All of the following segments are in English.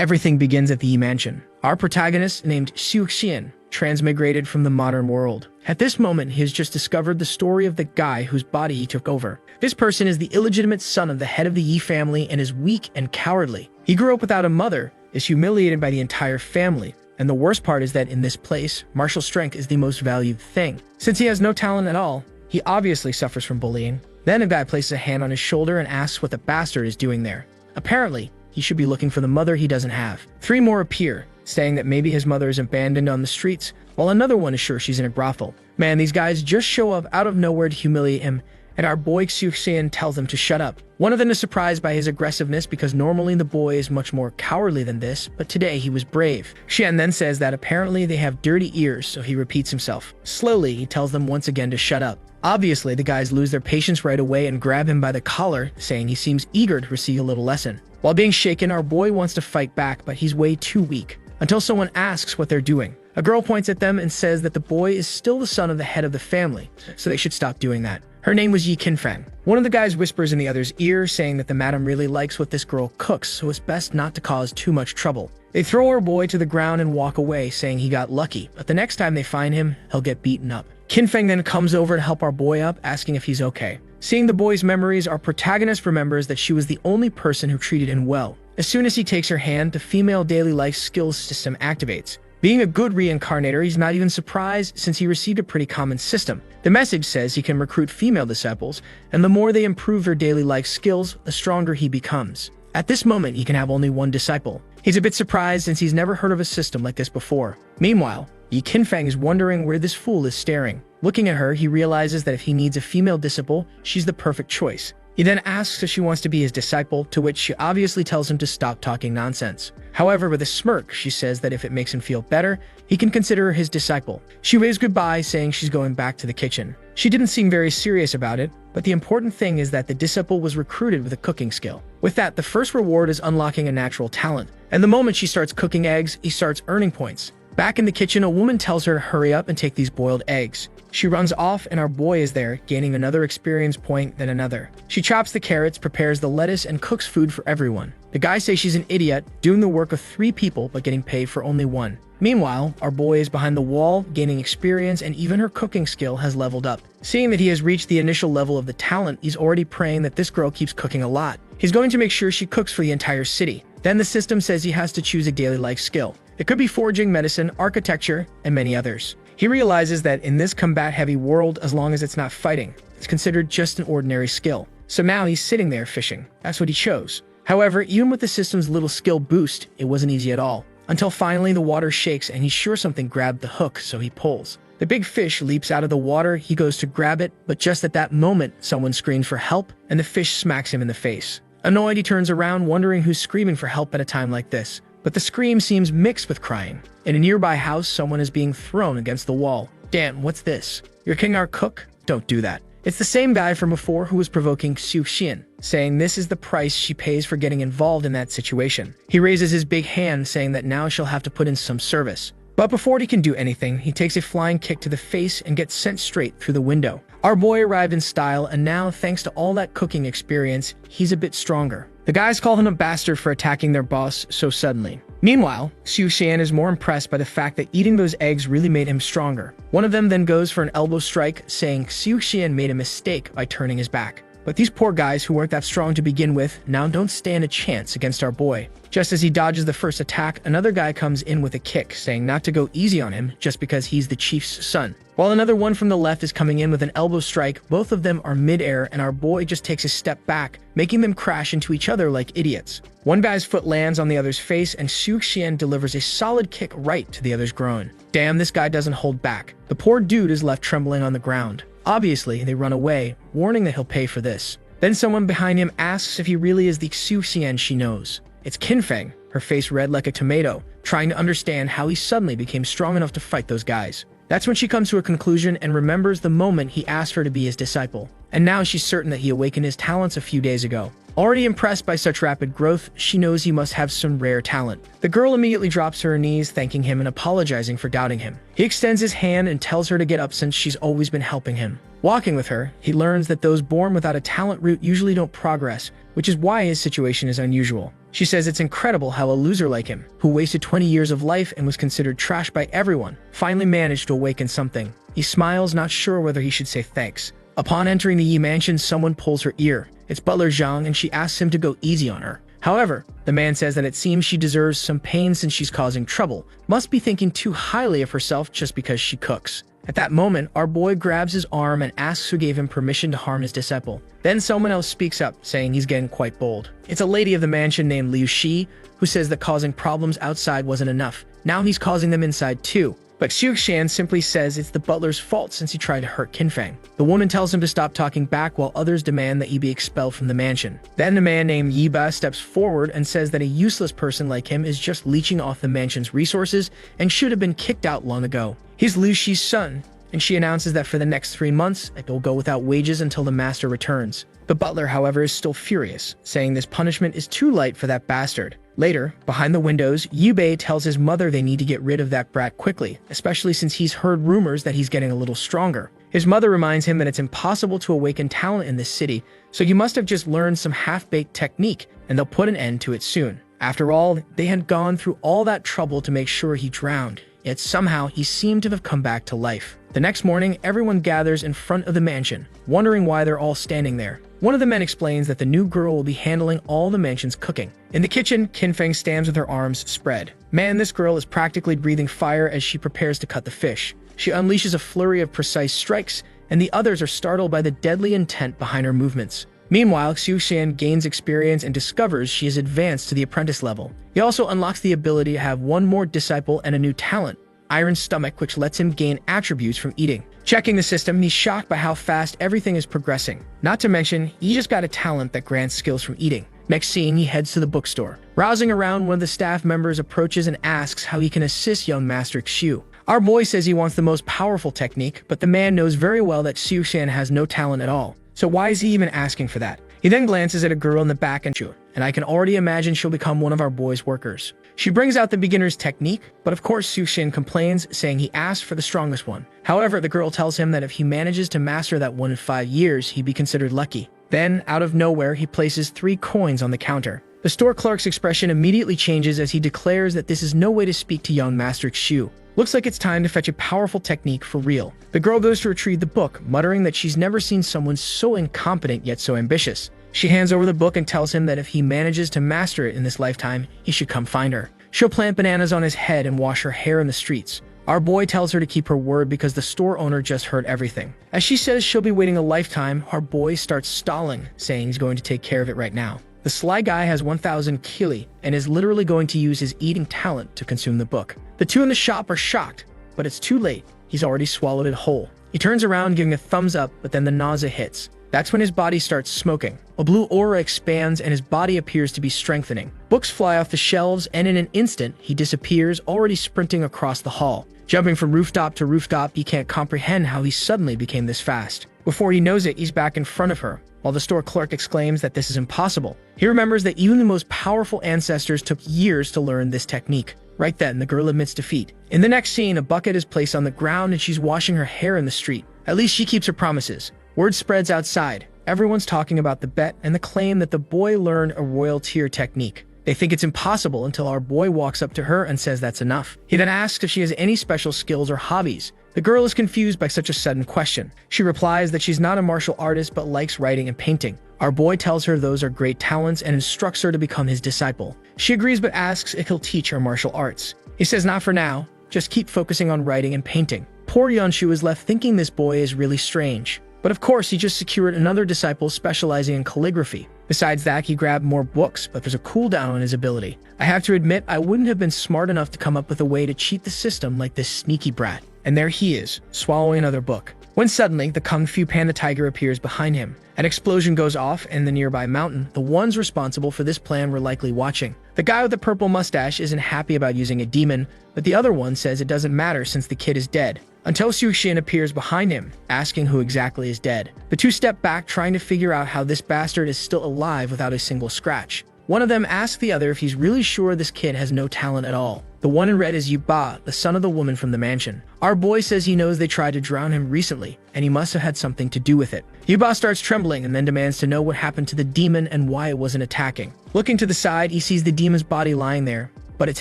Everything begins at the mansion. Our protagonist, named Zhao Xiaotian, transmigrated from the modern world. At this moment, he has just discovered the story of the guy whose body he took over. This person is the illegitimate son of the head of the Yi family and is weak and cowardly. He grew up without a mother, is humiliated by the entire family, and the worst part is that in this place, martial strength is the most valued thing. Since he has no talent at all, he obviously suffers from bullying. Then a guy places a hand on his shoulder and asks what the bastard is doing there. Apparently, he should be looking for the mother he doesn't have. 3 more appear, saying that maybe his mother is abandoned on the streets, while another one is sure she's in a brothel. Man, these guys just show up out of nowhere to humiliate him, and our boy Zhao Xiaotian tells them to shut up. One of them is surprised by his aggressiveness because normally the boy is much more cowardly than this, but today he was brave. Xian then says that apparently they have dirty ears, so he repeats himself. Slowly, he tells them once again to shut up. Obviously, the guys lose their patience right away and grab him by the collar, saying he seems eager to receive a little lesson. While being shaken, our boy wants to fight back, but he's way too weak, until someone asks what they're doing. A girl points at them and says that the boy is still the son of the head of the family, so they should stop doing that. Her name was Yi Qinfeng. One of the guys whispers in the other's ear, saying that the madam really likes what this girl cooks, so it's best not to cause too much trouble. They throw our boy to the ground and walk away, saying he got lucky, but the next time they find him, he'll get beaten up. Qinfeng then comes over to help our boy up, asking if he's okay. Seeing the boy's memories, our protagonist remembers that she was the only person who treated him well. As soon as he takes her hand, the female daily life skills system activates. Being a good reincarnator, he's not even surprised since he received a pretty common system. The message says he can recruit female disciples, and the more they improve their daily life skills, the stronger he becomes. At this moment, he can have only 1 disciple. He's a bit surprised since he's never heard of a system like this before. Meanwhile, Yi Qinfeng is wondering where this fool is staring. Looking at her, he realizes that if he needs a female disciple, she's the perfect choice. He then asks if she wants to be his disciple, to which she obviously tells him to stop talking nonsense. However, with a smirk, she says that if it makes him feel better, he can consider her his disciple. She waves goodbye, saying she's going back to the kitchen. She didn't seem very serious about it, but the important thing is that the disciple was recruited with a cooking skill. With that, the first reward is unlocking a natural talent, and the moment she starts cooking eggs, he starts earning points. Back in the kitchen, a woman tells her to hurry up and take these boiled eggs. She runs off and our boy is there, gaining another experience point, then another. She chops the carrots, prepares the lettuce, and cooks food for everyone. The guys say she's an idiot, doing the work of 3 people but getting paid for only 1. Meanwhile, our boy is behind the wall, gaining experience, and even her cooking skill has leveled up. Seeing that he has reached the initial level of the talent, he's already praying that this girl keeps cooking a lot. He's going to make sure she cooks for the entire city. Then the system says he has to choose a daily life skill. It could be foraging, medicine, architecture, and many others. He realizes that in this combat-heavy world, as long as it's not fighting, it's considered just an ordinary skill. So now he's sitting there fishing. That's what he chose. However, even with the system's little skill boost, it wasn't easy at all. Until finally the water shakes and he's sure something grabbed the hook, so he pulls. The big fish leaps out of the water, he goes to grab it, but just at that moment, someone screams for help, and the fish smacks him in the face. Annoyed, he turns around, wondering who's screaming for help at a time like this. But the scream seems mixed with crying. In a nearby house, someone is being thrown against the wall. Damn, what's this? You're king our cook? Don't do that. It's the same guy from before who was provoking Zhao Xiaotian, saying this is the price she pays for getting involved in that situation. He raises his big hand, saying that now she'll have to put in some service. But before he can do anything, he takes a flying kick to the face and gets sent straight through the window. Our boy arrived in style, and now, thanks to all that cooking experience, he's a bit stronger. The guys call him a bastard for attacking their boss so suddenly. Meanwhile, Zhao Xiaotian is more impressed by the fact that eating those eggs really made him stronger. One of them then goes for an elbow strike, saying Zhao Xiaotian made a mistake by turning his back. But these poor guys who weren't that strong to begin with now don't stand a chance against our boy. Just as he dodges the first attack, another guy comes in with a kick, saying not to go easy on him just because he's the chief's son. While another one from the left is coming in with an elbow strike, both of them are mid-air and our boy just takes a step back, making them crash into each other like idiots. One guy's foot lands on the other's face and Zhao Xiaotian delivers a solid kick right to the other's groin. Damn, this guy doesn't hold back. The poor dude is left trembling on the ground. Obviously, they run away, warning that he'll pay for this. Then someone behind him asks if he really is the Zhao Xiaotian she knows. It's Qinfeng, her face red like a tomato, trying to understand how he suddenly became strong enough to fight those guys. That's when she comes to a conclusion and remembers the moment he asked her to be his disciple. And now she's certain that he awakened his talents a few days ago. Already impressed by such rapid growth, she knows he must have some rare talent. The girl immediately drops to her knees, thanking him and apologizing for doubting him. He extends his hand and tells her to get up since she's always been helping him. Walking with her, he learns that those born without a talent root usually don't progress, which is why his situation is unusual. She says it's incredible how a loser like him, who wasted 20 years of life and was considered trash by everyone, finally managed to awaken something. He smiles, not sure whether he should say thanks. Upon entering the Yi mansion, someone pulls her ear. It's Butler Zhang, and she asks him to go easy on her. However, the man says that it seems she deserves some pain since she's causing trouble. Must be thinking too highly of herself just because she cooks. At that moment, our boy grabs his arm and asks who gave him permission to harm his disciple. Then someone else speaks up, saying he's getting quite bold. It's a lady of the mansion named Liu Shi, who says that causing problems outside wasn't enough. Now he's causing them inside too. But Xiaotian simply says it's the butler's fault since he tried to hurt Qinfeng. The woman tells him to stop talking back while others demand that he be expelled from the mansion. Then the man named Yiba steps forward and says that a useless person like him is just leeching off the mansion's resources and should have been kicked out long ago. He's Liu Shi's son, and she announces that for the next 3 months, it will go without wages until the master returns. The butler, however, is still furious, saying this punishment is too light for that bastard. Later, behind the windows, Yubei tells his mother they need to get rid of that brat quickly, especially since he's heard rumors that he's getting a little stronger. His mother reminds him that it's impossible to awaken talent in this city, so he must have just learned some half-baked technique, and they'll put an end to it soon. After all, they had gone through all that trouble to make sure he drowned, yet somehow he seemed to have come back to life. The next morning, everyone gathers in front of the mansion, wondering why they're all standing there. One of the men explains that the new girl will be handling all the mansion's cooking. In the kitchen, Qinfeng stands with her arms spread. Man, this girl is practically breathing fire as she prepares to cut the fish. She unleashes a flurry of precise strikes, and the others are startled by the deadly intent behind her movements. Meanwhile, Xiaotian gains experience and discovers she is advanced to the apprentice level. He also unlocks the ability to have one more disciple and a new talent, Iron Stomach, which lets him gain attributes from eating. Checking the system, he's shocked by how fast everything is progressing. Not to mention, he just got a talent that grants skills from eating. Next scene, he heads to the bookstore. Rousing around, one of the staff members approaches and asks how he can assist young Master Xiu. Our boy says he wants the most powerful technique, but the man knows very well that Xiaotian has no talent at all. So why is he even asking for that? He then glances at a girl in the back and I can already imagine she'll become one of our boy's workers. She brings out the beginner's technique, but of course Xiaotian complains, saying he asked for the strongest one. However, the girl tells him that if he manages to master that one in 5 years, he'd be considered lucky. Then, out of nowhere, he places 3 coins on the counter. The store clerk's expression immediately changes as he declares that this is no way to speak to young Master Xiu. Looks like it's time to fetch a powerful technique for real. The girl goes to retrieve the book, muttering that she's never seen someone so incompetent yet so ambitious. She hands over the book and tells him that if he manages to master it in this lifetime, he should come find her. She'll plant bananas on his head and wash her hair in the streets. Our boy tells her to keep her word because the store owner just heard everything. As she says she'll be waiting a lifetime, our boy starts stalling, saying he's going to take care of it right now. The sly guy has 1,000 kili and is literally going to use his eating talent to consume the book. The two in the shop are shocked, but it's too late. He's already swallowed it whole. He turns around giving a thumbs up, but then the nausea hits. That's when his body starts smoking. A blue aura expands and his body appears to be strengthening. Books fly off the shelves and in an instant, he disappears, already sprinting across the hall. Jumping from rooftop to rooftop, he can't comprehend how he suddenly became this fast. Before he knows it, he's back in front of her, while the store clerk exclaims that this is impossible. He remembers that even the most powerful ancestors took years to learn this technique. Right then, the girl admits defeat. In the next scene, a bucket is placed on the ground and she's washing her hair in the street. At least she keeps her promises. Word spreads outside. Everyone's talking about the bet and the claim that the boy learned a royal tier technique. They think it's impossible until our boy walks up to her and says that's enough. He then asks if she has any special skills or hobbies. The girl is confused by such a sudden question. She replies that she's not a martial artist but likes writing and painting. Our boy tells her those are great talents and instructs her to become his disciple. She agrees but asks if he'll teach her martial arts. He says not for now, just keep focusing on writing and painting. Poor Yanshu is left thinking this boy is really strange. But of course, he just secured another disciple specializing in calligraphy. Besides that, he grabbed more books, but there's a cooldown on his ability. I have to admit, I wouldn't have been smart enough to come up with a way to cheat the system like this sneaky brat. And there he is, swallowing another book. When suddenly, the Kung Fu Panda tiger appears behind him. An explosion goes off in the nearby mountain. The ones responsible for this plan were likely watching. The guy with the purple mustache isn't happy about using a demon, but the other one says it doesn't matter since the kid is dead. Until Xiaotian appears behind him, asking who exactly is dead. The two step back, trying to figure out how this bastard is still alive without a single scratch. One of them asks the other if he's really sure this kid has no talent at all. The one in red is Yuba, the son of the woman from the mansion. Our boy says he knows they tried to drown him recently, and he must have had something to do with it. Yuba starts trembling and then demands to know what happened to the demon and why it wasn't attacking. Looking to the side, he sees the demon's body lying there, but its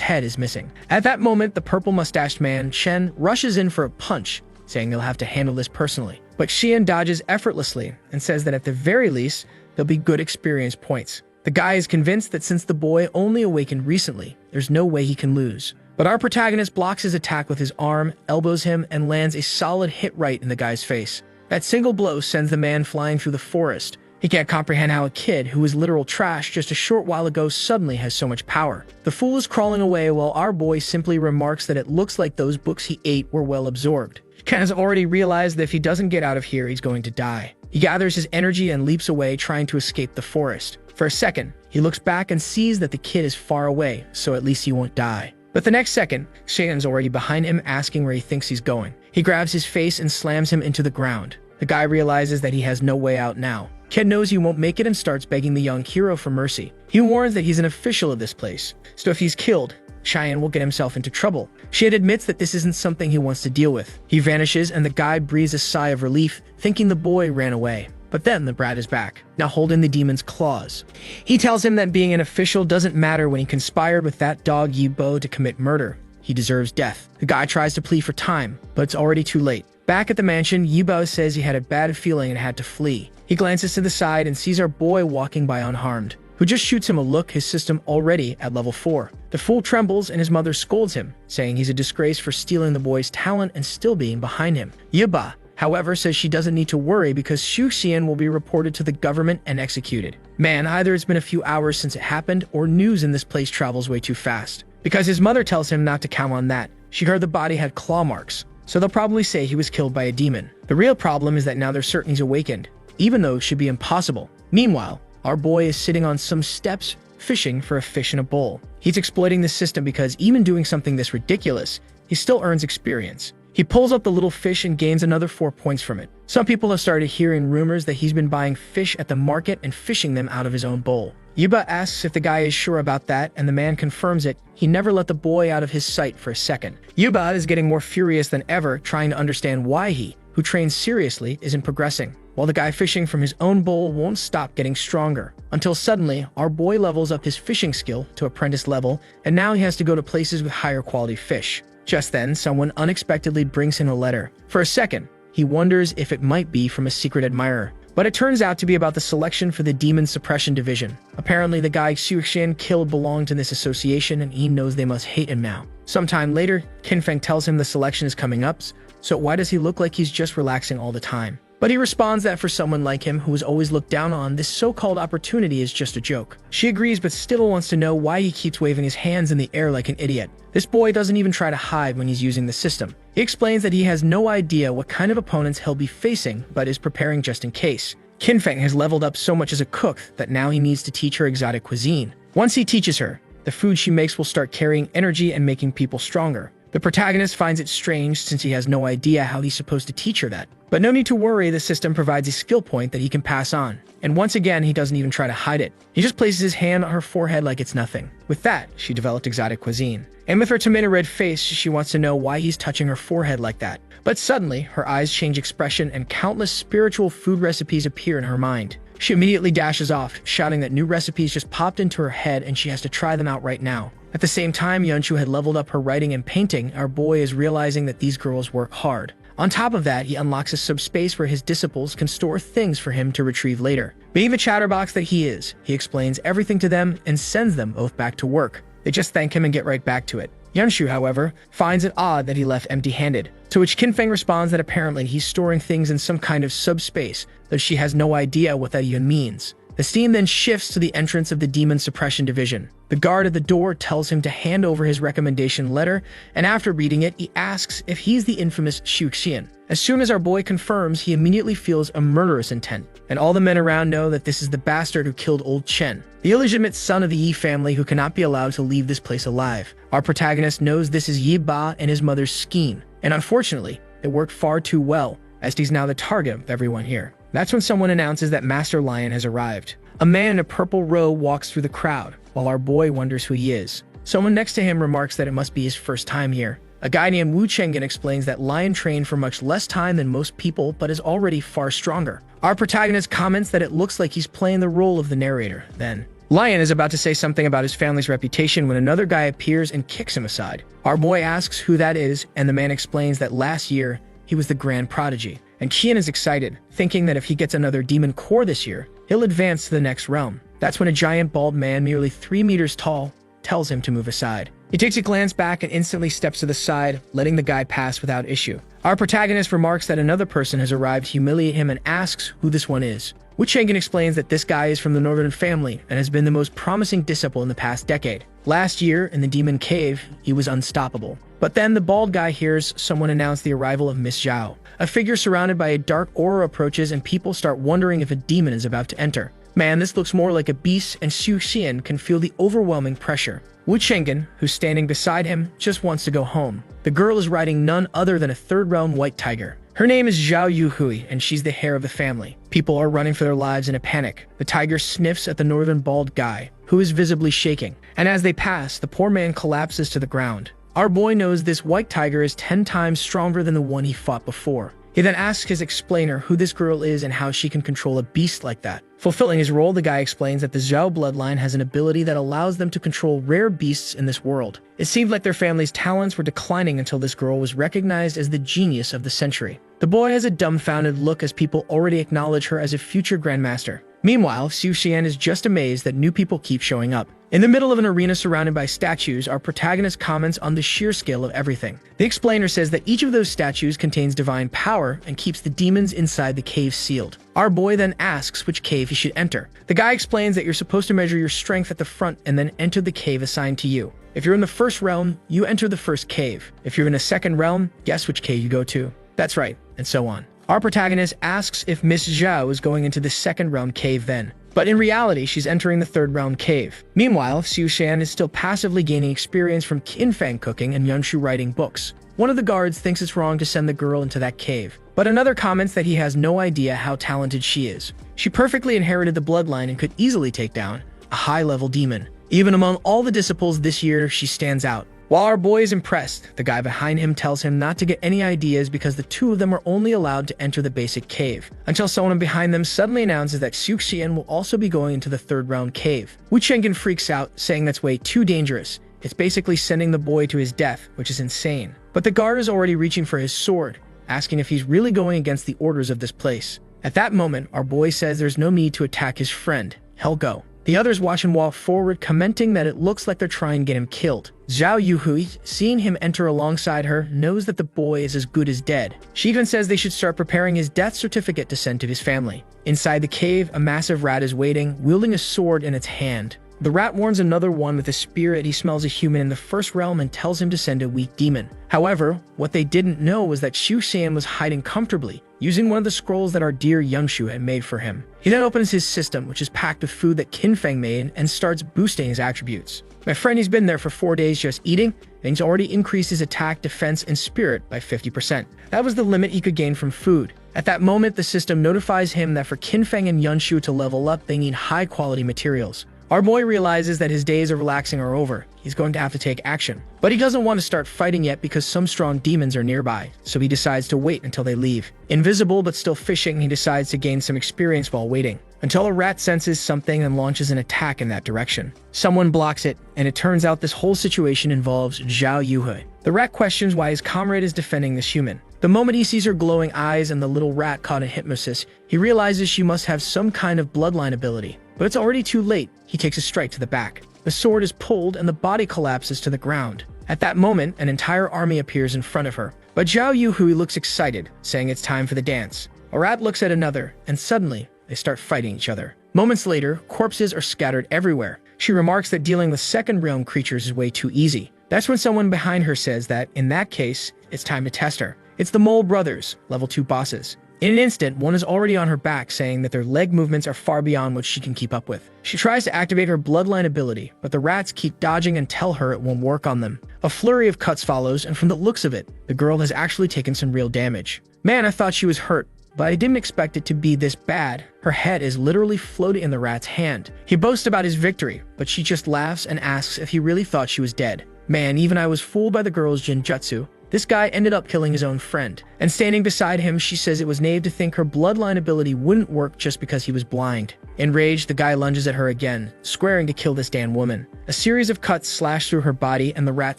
head is missing. At that moment, the purple-mustached man, Chen, rushes in for a punch, saying they'll have to handle this personally. But Xian dodges effortlessly and says that at the very least, there'll be good experience points. The guy is convinced that since the boy only awakened recently, there's no way he can lose. But our protagonist blocks his attack with his arm, elbows him, and lands a solid hit right in the guy's face. That single blow sends the man flying through the forest. He can't comprehend how a kid who was literal trash just a short while ago suddenly has so much power. The fool is crawling away while our boy simply remarks that it looks like those books he ate were well absorbed. Ken has already realized that if he doesn't get out of here, he's going to die. He gathers his energy and leaps away, trying to escape the forest. For a second, he looks back and sees that the kid is far away, so at least he won't die. But the next second, Xian's already behind him, asking where he thinks he's going. He grabs his face and slams him into the ground. The guy realizes that he has no way out now. Ken knows he won't make it and starts begging the young hero for mercy. He warns that he's an official of this place, so if he's killed, Xian will get himself into trouble. Xian admits that this isn't something he wants to deal with. He vanishes and the guy breathes a sigh of relief, thinking the boy ran away. But then the brat is back, now holding the demon's claws. He tells him that being an official doesn't matter when he conspired with that dog Yibo to commit murder. He deserves death. The guy tries to plead for time, but it's already too late. Back at the mansion, Yibo says he had a bad feeling and had to flee. He glances to the side and sees our boy walking by unharmed, who just shoots him a look, his system already at level 4. The fool trembles and his mother scolds him, saying he's a disgrace for stealing the boy's talent and still being behind him. Yiba, however, says she doesn't need to worry because Xiaotian will be reported to the government and executed. Man, either it's been a few hours since it happened or news in this place travels way too fast. Because his mother tells him not to count on that. She heard the body had claw marks, so they'll probably say he was killed by a demon. The real problem is that now they're certain he's awakened, even though it should be impossible. Meanwhile, our boy is sitting on some steps, fishing for a fish in a bowl. He's exploiting the system because even doing something this ridiculous, he still earns experience. He pulls up the little fish and gains another 4 points from it. Some people have started hearing rumors that he's been buying fish at the market and fishing them out of his own bowl. Yuba asks if the guy is sure about that, and the man confirms it. He never let the boy out of his sight for a second. Yuba is getting more furious than ever, trying to understand why he, who trains seriously, isn't progressing, while the guy fishing from his own bowl won't stop getting stronger. Until suddenly, our boy levels up his fishing skill to apprentice level, and now he has to go to places with higher quality fish. Just then, someone unexpectedly brings him a letter. For a second, he wonders if it might be from a secret admirer, but it turns out to be about the selection for the Demon Suppression Division. Apparently, the guy Xiaotian killed belonged to this association, and he knows they must hate him now. Sometime later, Qinfeng tells him the selection is coming up, so why does he look like he's just relaxing all the time? But he responds that for someone like him who was always looked down on, this so-called opportunity is just a joke. She agrees but still wants to know why he keeps waving his hands in the air like an idiot. This boy doesn't even try to hide when he's using the system. He explains that he has no idea what kind of opponents he'll be facing, but is preparing just in case. Qinfeng has leveled up so much as a cook that now he needs to teach her exotic cuisine. Once he teaches her, the food she makes will start carrying energy and making people stronger. The protagonist finds it strange since he has no idea how he's supposed to teach her that. But no need to worry, the system provides a skill point that he can pass on. And once again, he doesn't even try to hide it. He just places his hand on her forehead like it's nothing. With that, she developed exotic cuisine. And with her tomato red face, she wants to know why he's touching her forehead like that. But suddenly, her eyes change expression and countless spiritual food recipes appear in her mind. She immediately dashes off, shouting that new recipes just popped into her head and she has to try them out right now. At the same time, Yunshu had leveled up her writing and painting. Our boy is realizing that these girls work hard. On top of that, he unlocks a subspace where his disciples can store things for him to retrieve later. Being the chatterbox that he is, he explains everything to them and sends them both back to work. They just thank him and get right back to it. Yunshu, however, finds it odd that he left empty-handed, to which Qinfeng responds that apparently he's storing things in some kind of subspace, though she has no idea what that even means. The scene then shifts to the entrance of the Demon Suppression Division. The guard at the door tells him to hand over his recommendation letter, and after reading it, he asks if he's the infamous Xiaotian. As soon as our boy confirms, he immediately feels a murderous intent, and all the men around know that this is the bastard who killed old Chen, the illegitimate son of the Yi family who cannot be allowed to leave this place alive. Our protagonist knows this is Yi Ba and his mother's scheme, and unfortunately, it worked far too well, as he's now the target of everyone here. That's when someone announces that Master Lion has arrived. A man in a purple robe walks through the crowd, while our boy wonders who he is. Someone next to him remarks that it must be his first time here. A guy named Wu Chengen explains that Lion trained for much less time than most people, but is already far stronger. Our protagonist comments that it looks like he's playing the role of the narrator. Then, Lion is about to say something about his family's reputation when another guy appears and kicks him aside. Our boy asks who that is, and the man explains that last year, he was the grand prodigy. And Qian is excited, thinking that if he gets another demon core this year, he'll advance to the next realm. That's when a giant bald man, nearly 3 meters tall, tells him to move aside. He takes a glance back and instantly steps to the side, letting the guy pass without issue. Our protagonist remarks that another person has arrived to humiliate him and asks who this one is. Wu Chengen explains that this guy is from the Northern family and has been the most promising disciple in the past decade. Last year, in the Demon Cave, he was unstoppable. But then the bald guy hears someone announce the arrival of Miss Zhao. A figure surrounded by a dark aura approaches and people start wondering if a demon is about to enter. Man, this looks more like a beast, and Xiaotian can feel the overwhelming pressure. Wu Chengen, who's standing beside him, just wants to go home. The girl is riding none other than a third-realm white tiger. Her name is Zhao Yuhui, and she's the heir of the family. People are running for their lives in a panic. The tiger sniffs at the northern bald guy, who is visibly shaking. And as they pass, the poor man collapses to the ground. Our boy knows this white tiger is 10 times stronger than the one he fought before. He then asks his explainer who this girl is and how she can control a beast like that. Fulfilling his role, the guy explains that the Zhao bloodline has an ability that allows them to control rare beasts in this world. It seemed like their family's talents were declining until this girl was recognized as the genius of the century. The boy has a dumbfounded look as people already acknowledge her as a future grandmaster. Meanwhile, Xiaotian is just amazed that new people keep showing up. In the middle of an arena surrounded by statues, our protagonist comments on the sheer scale of everything. The explainer says that each of those statues contains divine power and keeps the demons inside the cave sealed. Our boy then asks which cave he should enter. The guy explains that you're supposed to measure your strength at the front and then enter the cave assigned to you. If you're in the first realm, you enter the first cave. If you're in the second realm, guess which cave you go to. That's right, and so on. Our protagonist asks if Miss Zhao is going into the second realm cave then. But in reality, she's entering the third realm cave. Meanwhile, Xiaotian is still passively gaining experience from Qinfang cooking and Yunshu writing books. One of the guards thinks it's wrong to send the girl into that cave, but another comments that he has no idea how talented she is. She perfectly inherited the bloodline and could easily take down a high-level demon. Even among all the disciples this year, she stands out. While our boy is impressed, the guy behind him tells him not to get any ideas because the two of them are only allowed to enter the basic cave, until someone behind them suddenly announces that Xiaotian will also be going into the third round cave. Wu Chengen freaks out, saying that's way too dangerous. It's basically sending the boy to his death, which is insane. But the guard is already reaching for his sword, asking if he's really going against the orders of this place. At that moment, our boy says there's no need to attack his friend. Hell go. The others watch him walk forward, commenting that it looks like they're trying to get him killed. Zhao Yuhui, seeing him enter alongside her, knows that the boy is as good as dead. She even says they should start preparing his death certificate to send to his family. Inside the cave, a massive rat is waiting, wielding a sword in its hand. The rat warns another one with a spear that he smells a human in the first realm and tells him to send a weak demon. However, what they didn't know was that Xiaotian was hiding comfortably, using one of the scrolls that our dear Yunshu had made for him. He then opens his system, which is packed with food that Qinfang made, and starts boosting his attributes. My friend, he's been there for 4 days just eating, and he's already increased his attack, defense, and spirit by 50%. That was the limit he could gain from food. At that moment, the system notifies him that for Qinfang and Yunshu to level up, they need high-quality materials. Our boy realizes that his days of relaxing are over. He's going to have to take action. But he doesn't want to start fighting yet because some strong demons are nearby, so he decides to wait until they leave. Invisible but still fishing, he decides to gain some experience while waiting, until a rat senses something and launches an attack in that direction. Someone blocks it, and it turns out this whole situation involves Zhao Yuhui. The rat questions why his comrade is defending this human. The moment he sees her glowing eyes and the little rat caught in hypnosis, he realizes she must have some kind of bloodline ability. But it's already too late. He takes a strike to the back. The sword is pulled and the body collapses to the ground. At that moment, an entire army appears in front of her. But Zhao Yuhui looks excited, saying it's time for the dance. A rat looks at another, and suddenly, they start fighting each other. Moments later, corpses are scattered everywhere. She remarks that dealing with second realm creatures is way too easy. That's when someone behind her says that, in that case, it's time to test her. It's the Mole brothers, level 2 bosses. In an instant, one is already on her back, saying that their leg movements are far beyond what she can keep up with. She tries to activate her bloodline ability, but the rats keep dodging and tell her it won't work on them. A flurry of cuts follows, and from the looks of it, the girl has actually taken some real damage. Man, I thought she was hurt, but I didn't expect it to be this bad. Her head is literally floating in the rat's hand. He boasts about his victory, but she just laughs and asks if he really thought she was dead. Man, even I was fooled by the girl's genjutsu. This guy ended up killing his own friend. And standing beside him, she says it was naive to think her bloodline ability wouldn't work just because he was blind. Enraged, the guy lunges at her again, swearing to kill this damn woman. A series of cuts slash through her body and the rat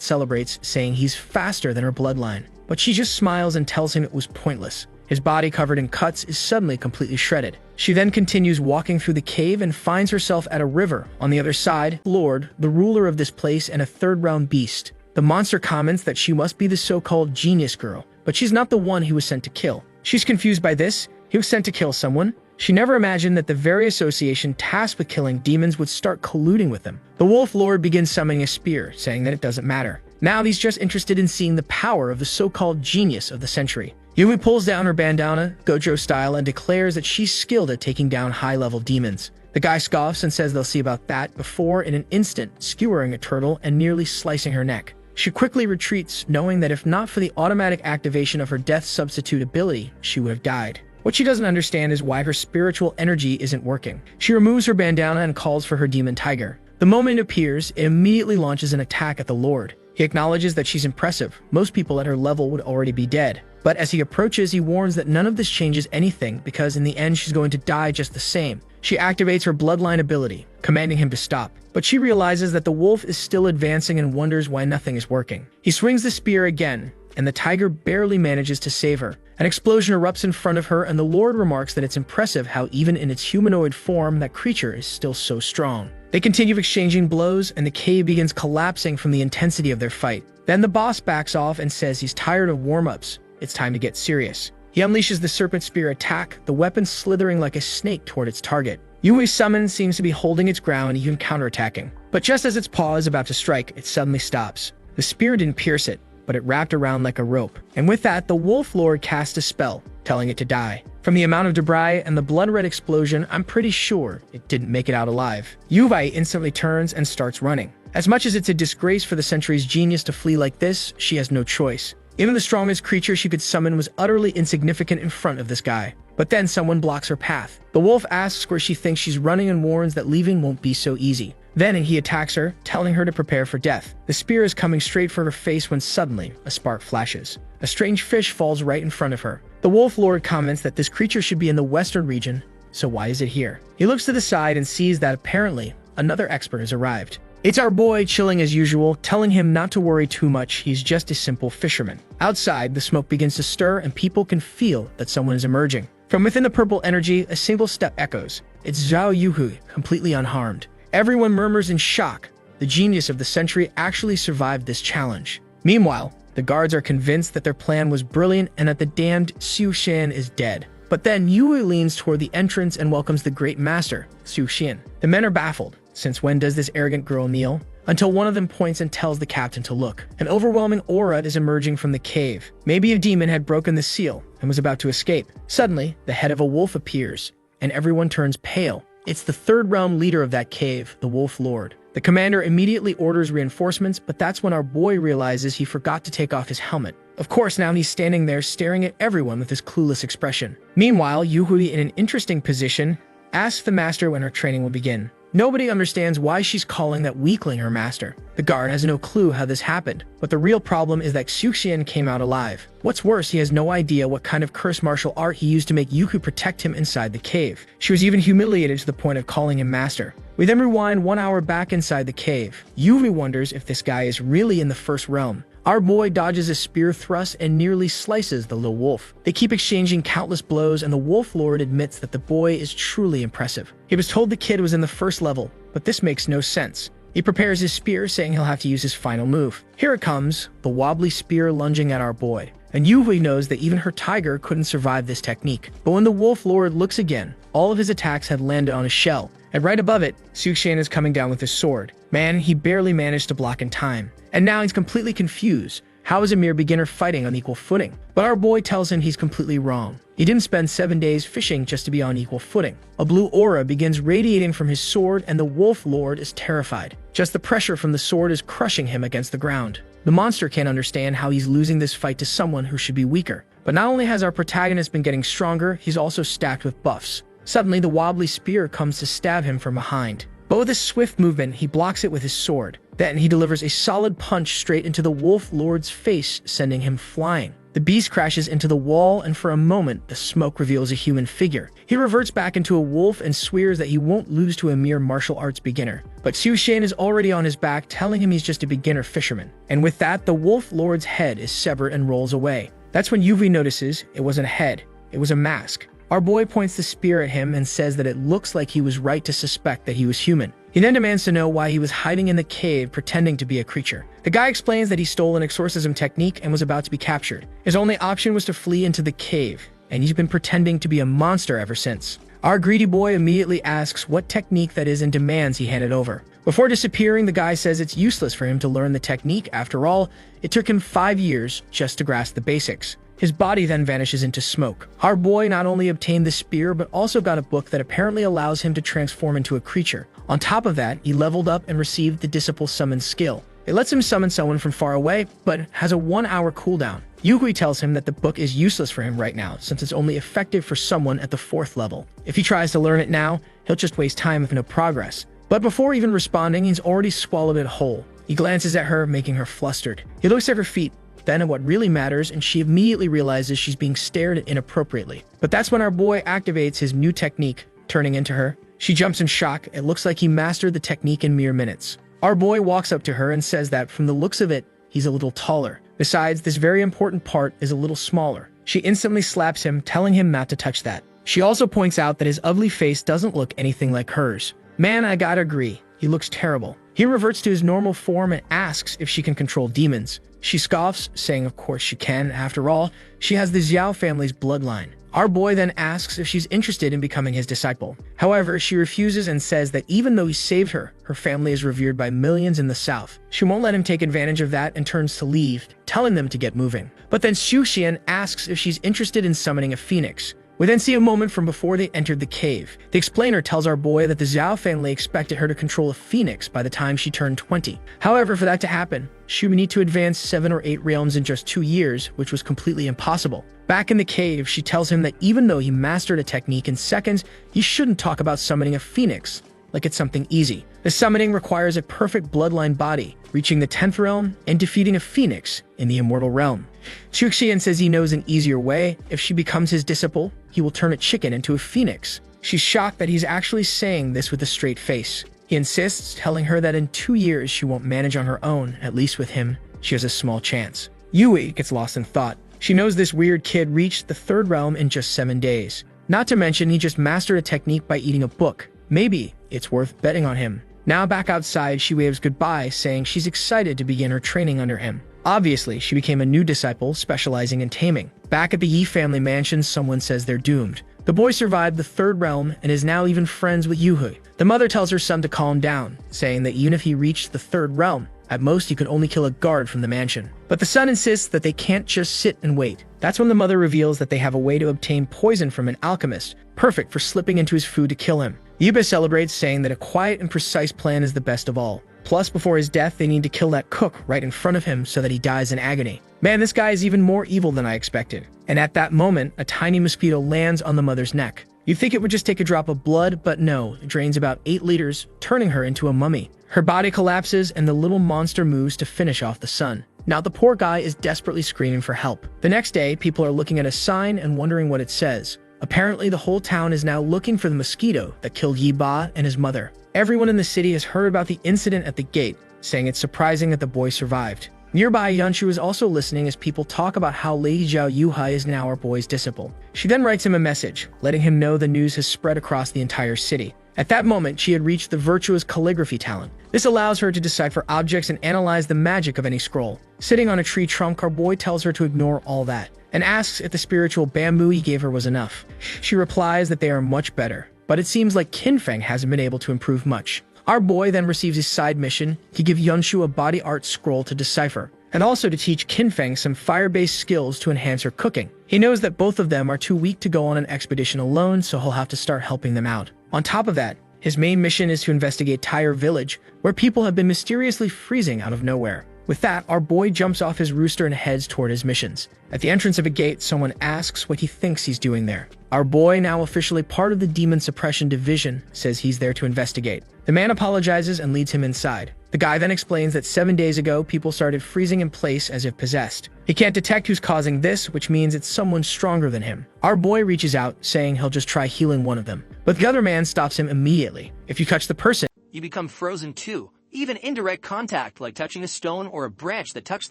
celebrates, saying he's faster than her bloodline. But she just smiles and tells him it was pointless. His body covered in cuts is suddenly completely shredded. She then continues walking through the cave and finds herself at a river. On the other side, Lord, the ruler of this place and a third-round beast. The monster comments that she must be the so-called genius girl, but she's not the one he was sent to kill. She's confused by this. He was sent to kill someone. She never imagined that the very association tasked with killing demons would start colluding with them. The Wolf Lord begins summoning a spear, saying that it doesn't matter. Now he's just interested in seeing the power of the so-called genius of the century. Yumi pulls down her bandana, Gojo style, and declares that she's skilled at taking down high-level demons. The guy scoffs and says they'll see about that before, in an instant, skewering a turtle and nearly slicing her neck. She quickly retreats, knowing that if not for the automatic activation of her death substitute ability, she would have died. What she doesn't understand is why her spiritual energy isn't working. She removes her bandana and calls for her demon tiger. The moment it appears, it immediately launches an attack at the Lord. He acknowledges that she's impressive. Most people at her level would already be dead. But as he approaches, he warns that none of this changes anything because in the end she's going to die just the same. She activates her bloodline ability, commanding him to stop. But she realizes that the wolf is still advancing and wonders why nothing is working. He swings the spear again, and the tiger barely manages to save her. An explosion erupts in front of her, and the Lord remarks that it's impressive how even in its humanoid form, that creature is still so strong. They continue exchanging blows, and the cave begins collapsing from the intensity of their fight. Then the boss backs off and says he's tired of warm-ups. It's time to get serious. He unleashes the serpent spear attack, the weapon slithering like a snake toward its target. Yui's summon seems to be holding its ground, even counterattacking. But just as its paw is about to strike, it suddenly stops. The spear didn't pierce it, but it wrapped around like a rope. And with that, the Wolf Lord cast a spell, telling it to die. From the amount of debris and the blood-red explosion, I'm pretty sure it didn't make it out alive. Yuvi instantly turns and starts running. As much as it's a disgrace for the century's genius to flee like this, she has no choice. Even the strongest creature she could summon was utterly insignificant in front of this guy. But then someone blocks her path. The wolf asks where she thinks she's running and warns that leaving won't be so easy. Then he attacks her, telling her to prepare for death. The spear is coming straight for her face when suddenly a spark flashes. A strange fish falls right in front of her. The Wolf Lord comments that this creature should be in the western region, so why is it here? He looks to the side and sees that apparently another expert has arrived. It's our boy chilling as usual, telling him not to worry too much, he's just a simple fisherman. Outside, the smoke begins to stir and people can feel that someone is emerging. From within the purple energy, a single step echoes. It's Zhao Yuhui, completely unharmed. Everyone murmurs in shock. The genius of the century actually survived this challenge. Meanwhile, the guards are convinced that their plan was brilliant and that the damned Xiaotian is dead. But then Yuhui leans toward the entrance and welcomes the great master, Xiaotian. The men are baffled. Since when does this arrogant girl kneel? Until one of them points and tells the captain to look. An overwhelming aura is emerging from the cave. Maybe a demon had broken the seal and was about to escape. Suddenly, the head of a wolf appears, and everyone turns pale. It's the third realm leader of that cave, the Wolf Lord. The commander immediately orders reinforcements, but that's when our boy realizes he forgot to take off his helmet. Of course, now he's standing there staring at everyone with his clueless expression. Meanwhile, Yuhui, in an interesting position, asks the master when her training will begin. Nobody understands why she's calling that weakling her master. The guard has no clue how this happened, but the real problem is that Xiaotian came out alive. What's worse, he has no idea what kind of cursed martial art he used to make Yuku protect him inside the cave. She was even humiliated to the point of calling him master. We then rewind 1 hour back inside the cave. Yuvi wonders if this guy is really in the first realm. Our boy dodges a spear thrust and nearly slices the little wolf. They keep exchanging countless blows, and the Wolf Lord admits that the boy is truly impressive. He was told the kid was in the first level, but this makes no sense. He prepares his spear, saying he'll have to use his final move. Here it comes, the wobbly spear lunging at our boy. And Yuhui knows that even her tiger couldn't survive this technique. But when the Wolf Lord looks again, all of his attacks had landed on a shell. And right above it, Xiaotian is coming down with his sword. Man, he barely managed to block in time. And now he's completely confused. How is a mere beginner fighting on equal footing? But our boy tells him he's completely wrong. He didn't spend 7 days fishing just to be on equal footing. A blue aura begins radiating from his sword, and the Wolf Lord is terrified. Just the pressure from the sword is crushing him against the ground. The monster can't understand how he's losing this fight to someone who should be weaker. But not only has our protagonist been getting stronger, he's also stacked with buffs. Suddenly, the wobbly spear comes to stab him from behind. But with a swift movement, he blocks it with his sword. Then he delivers a solid punch straight into the Wolf Lord's face, sending him flying. The beast crashes into the wall, and for a moment, the smoke reveals a human figure. He reverts back into a wolf and swears that he won't lose to a mere martial arts beginner. But Xiaotian is already on his back, telling him he's just a beginner fisherman. And with that, the Wolf Lord's head is severed and rolls away. That's when Yui notices it wasn't a head, it was a mask. Our boy points the spear at him and says that it looks like he was right to suspect that he was human. He then demands to know why he was hiding in the cave pretending to be a creature. The guy explains that he stole an exorcism technique and was about to be captured. His only option was to flee into the cave, and he's been pretending to be a monster ever since. Our greedy boy immediately asks what technique that is and demands he hand it over. Before disappearing, the guy says it's useless for him to learn the technique. After all, it took him 5 years just to grasp the basics. His body then vanishes into smoke. Our boy not only obtained the spear, but also got a book that apparently allows him to transform into a creature. On top of that, he leveled up and received the Disciple Summon skill. It lets him summon someone from far away, but has a 1-hour cooldown. Yui tells him that the book is useless for him right now, since it's only effective for someone at the 4th level. If he tries to learn it now, he'll just waste time with no progress. But before even responding, he's already swallowed it whole. He glances at her, making her flustered. He looks at her feet, then at what really matters, and she immediately realizes she's being stared at inappropriately. But that's when our boy activates his new technique, turning into her. She jumps in shock. It looks like he mastered the technique in mere minutes. Our boy walks up to her and says that from the looks of it, he's a little taller. Besides, this very important part is a little smaller. She instantly slaps him, telling him not to touch that. She also points out that his ugly face doesn't look anything like hers. Man, I gotta agree, he looks terrible. He reverts to his normal form and asks if she can control demons. She scoffs, saying of course she can. After all, she has the Zhao family's bloodline. Our boy then asks if she's interested in becoming his disciple. However, she refuses and says that even though he saved her, her family is revered by millions in the south. She won't let him take advantage of that and turns to leave, telling them to get moving. But then Xiaotian asks if she's interested in summoning a phoenix. We then see a moment from before they entered the cave. The explainer tells our boy that the Zhao family expected her to control a phoenix by the time she turned 20. However, for that to happen, she would need to advance 7 or 8 realms in just 2 years, which was completely impossible. Back in the cave, she tells him that even though he mastered a technique in seconds, he shouldn't talk about summoning a phoenix like it's something easy. The summoning requires a perfect bloodline body, reaching the 10th realm and defeating a phoenix in the immortal realm. Xiaotian says he knows an easier way. If she becomes his disciple, he will turn a chicken into a phoenix. She's shocked that he's actually saying this with a straight face. He insists, telling her that in 2 years she won't manage on her own. At least with him, she has a small chance. Yui gets lost in thought. She knows this weird kid reached the 3rd realm in just 7 days. Not to mention he just mastered a technique by eating a book. Maybe it's worth betting on him. Now back outside, she waves goodbye, saying she's excited to begin her training under him. Obviously, she became a new disciple specializing in taming. Back at the Yi family mansion, someone says they're doomed. The boy survived the 3rd realm and is now even friends with Yuhui. The mother tells her son to calm down, saying that even if he reached the 3rd realm, at most he could only kill a guard from the mansion. But the son insists that they can't just sit and wait. That's when the mother reveals that they have a way to obtain poison from an alchemist, perfect for slipping into his food to kill him. Yuba celebrates, saying that a quiet and precise plan is the best of all. Plus, before his death, they need to kill that cook right in front of him so that he dies in agony. Man, this guy is even more evil than I expected. And at that moment, a tiny mosquito lands on the mother's neck. You'd think it would just take a drop of blood, but no, it drains about 8 liters, turning her into a mummy. Her body collapses and the little monster moves to finish off the son. Now the poor guy is desperately screaming for help. The next day, people are looking at a sign and wondering what it says. Apparently, the whole town is now looking for the mosquito that killed Yi Ba and his mother. Everyone in the city has heard about the incident at the gate, saying it's surprising that the boy survived. Nearby, Yunshu is also listening as people talk about how Lady Zhao Yuhai is now our boy's disciple. She then writes him a message, letting him know the news has spread across the entire city. At that moment, she had reached the virtuous calligraphy talent. This allows her to decipher objects and analyze the magic of any scroll. Sitting on a tree trunk, our boy tells her to ignore all that, and asks if the spiritual bamboo he gave her was enough. She replies that they are much better, but it seems like Qinfeng hasn't been able to improve much. Our boy then receives his side mission to give Yunshu a body art scroll to decipher, and also to teach Qinfeng some fire-based skills to enhance her cooking. He knows that both of them are too weak to go on an expedition alone, so he'll have to start helping them out. On top of that, his main mission is to investigate Tyre Village, where people have been mysteriously freezing out of nowhere. With that, our boy jumps off his rooster and heads toward his missions. At the entrance of a gate, someone asks what he thinks he's doing there. Our boy, now officially part of the Demon Suppression Division, says he's there to investigate. The man apologizes and leads him inside. The guy then explains that 7 days ago, people started freezing in place as if possessed. He can't detect who's causing this, which means it's someone stronger than him. Our boy reaches out, saying he'll just try healing one of them. But the other man stops him immediately. If you touch the person, you become frozen too. Even indirect contact, like touching a stone or a branch that touched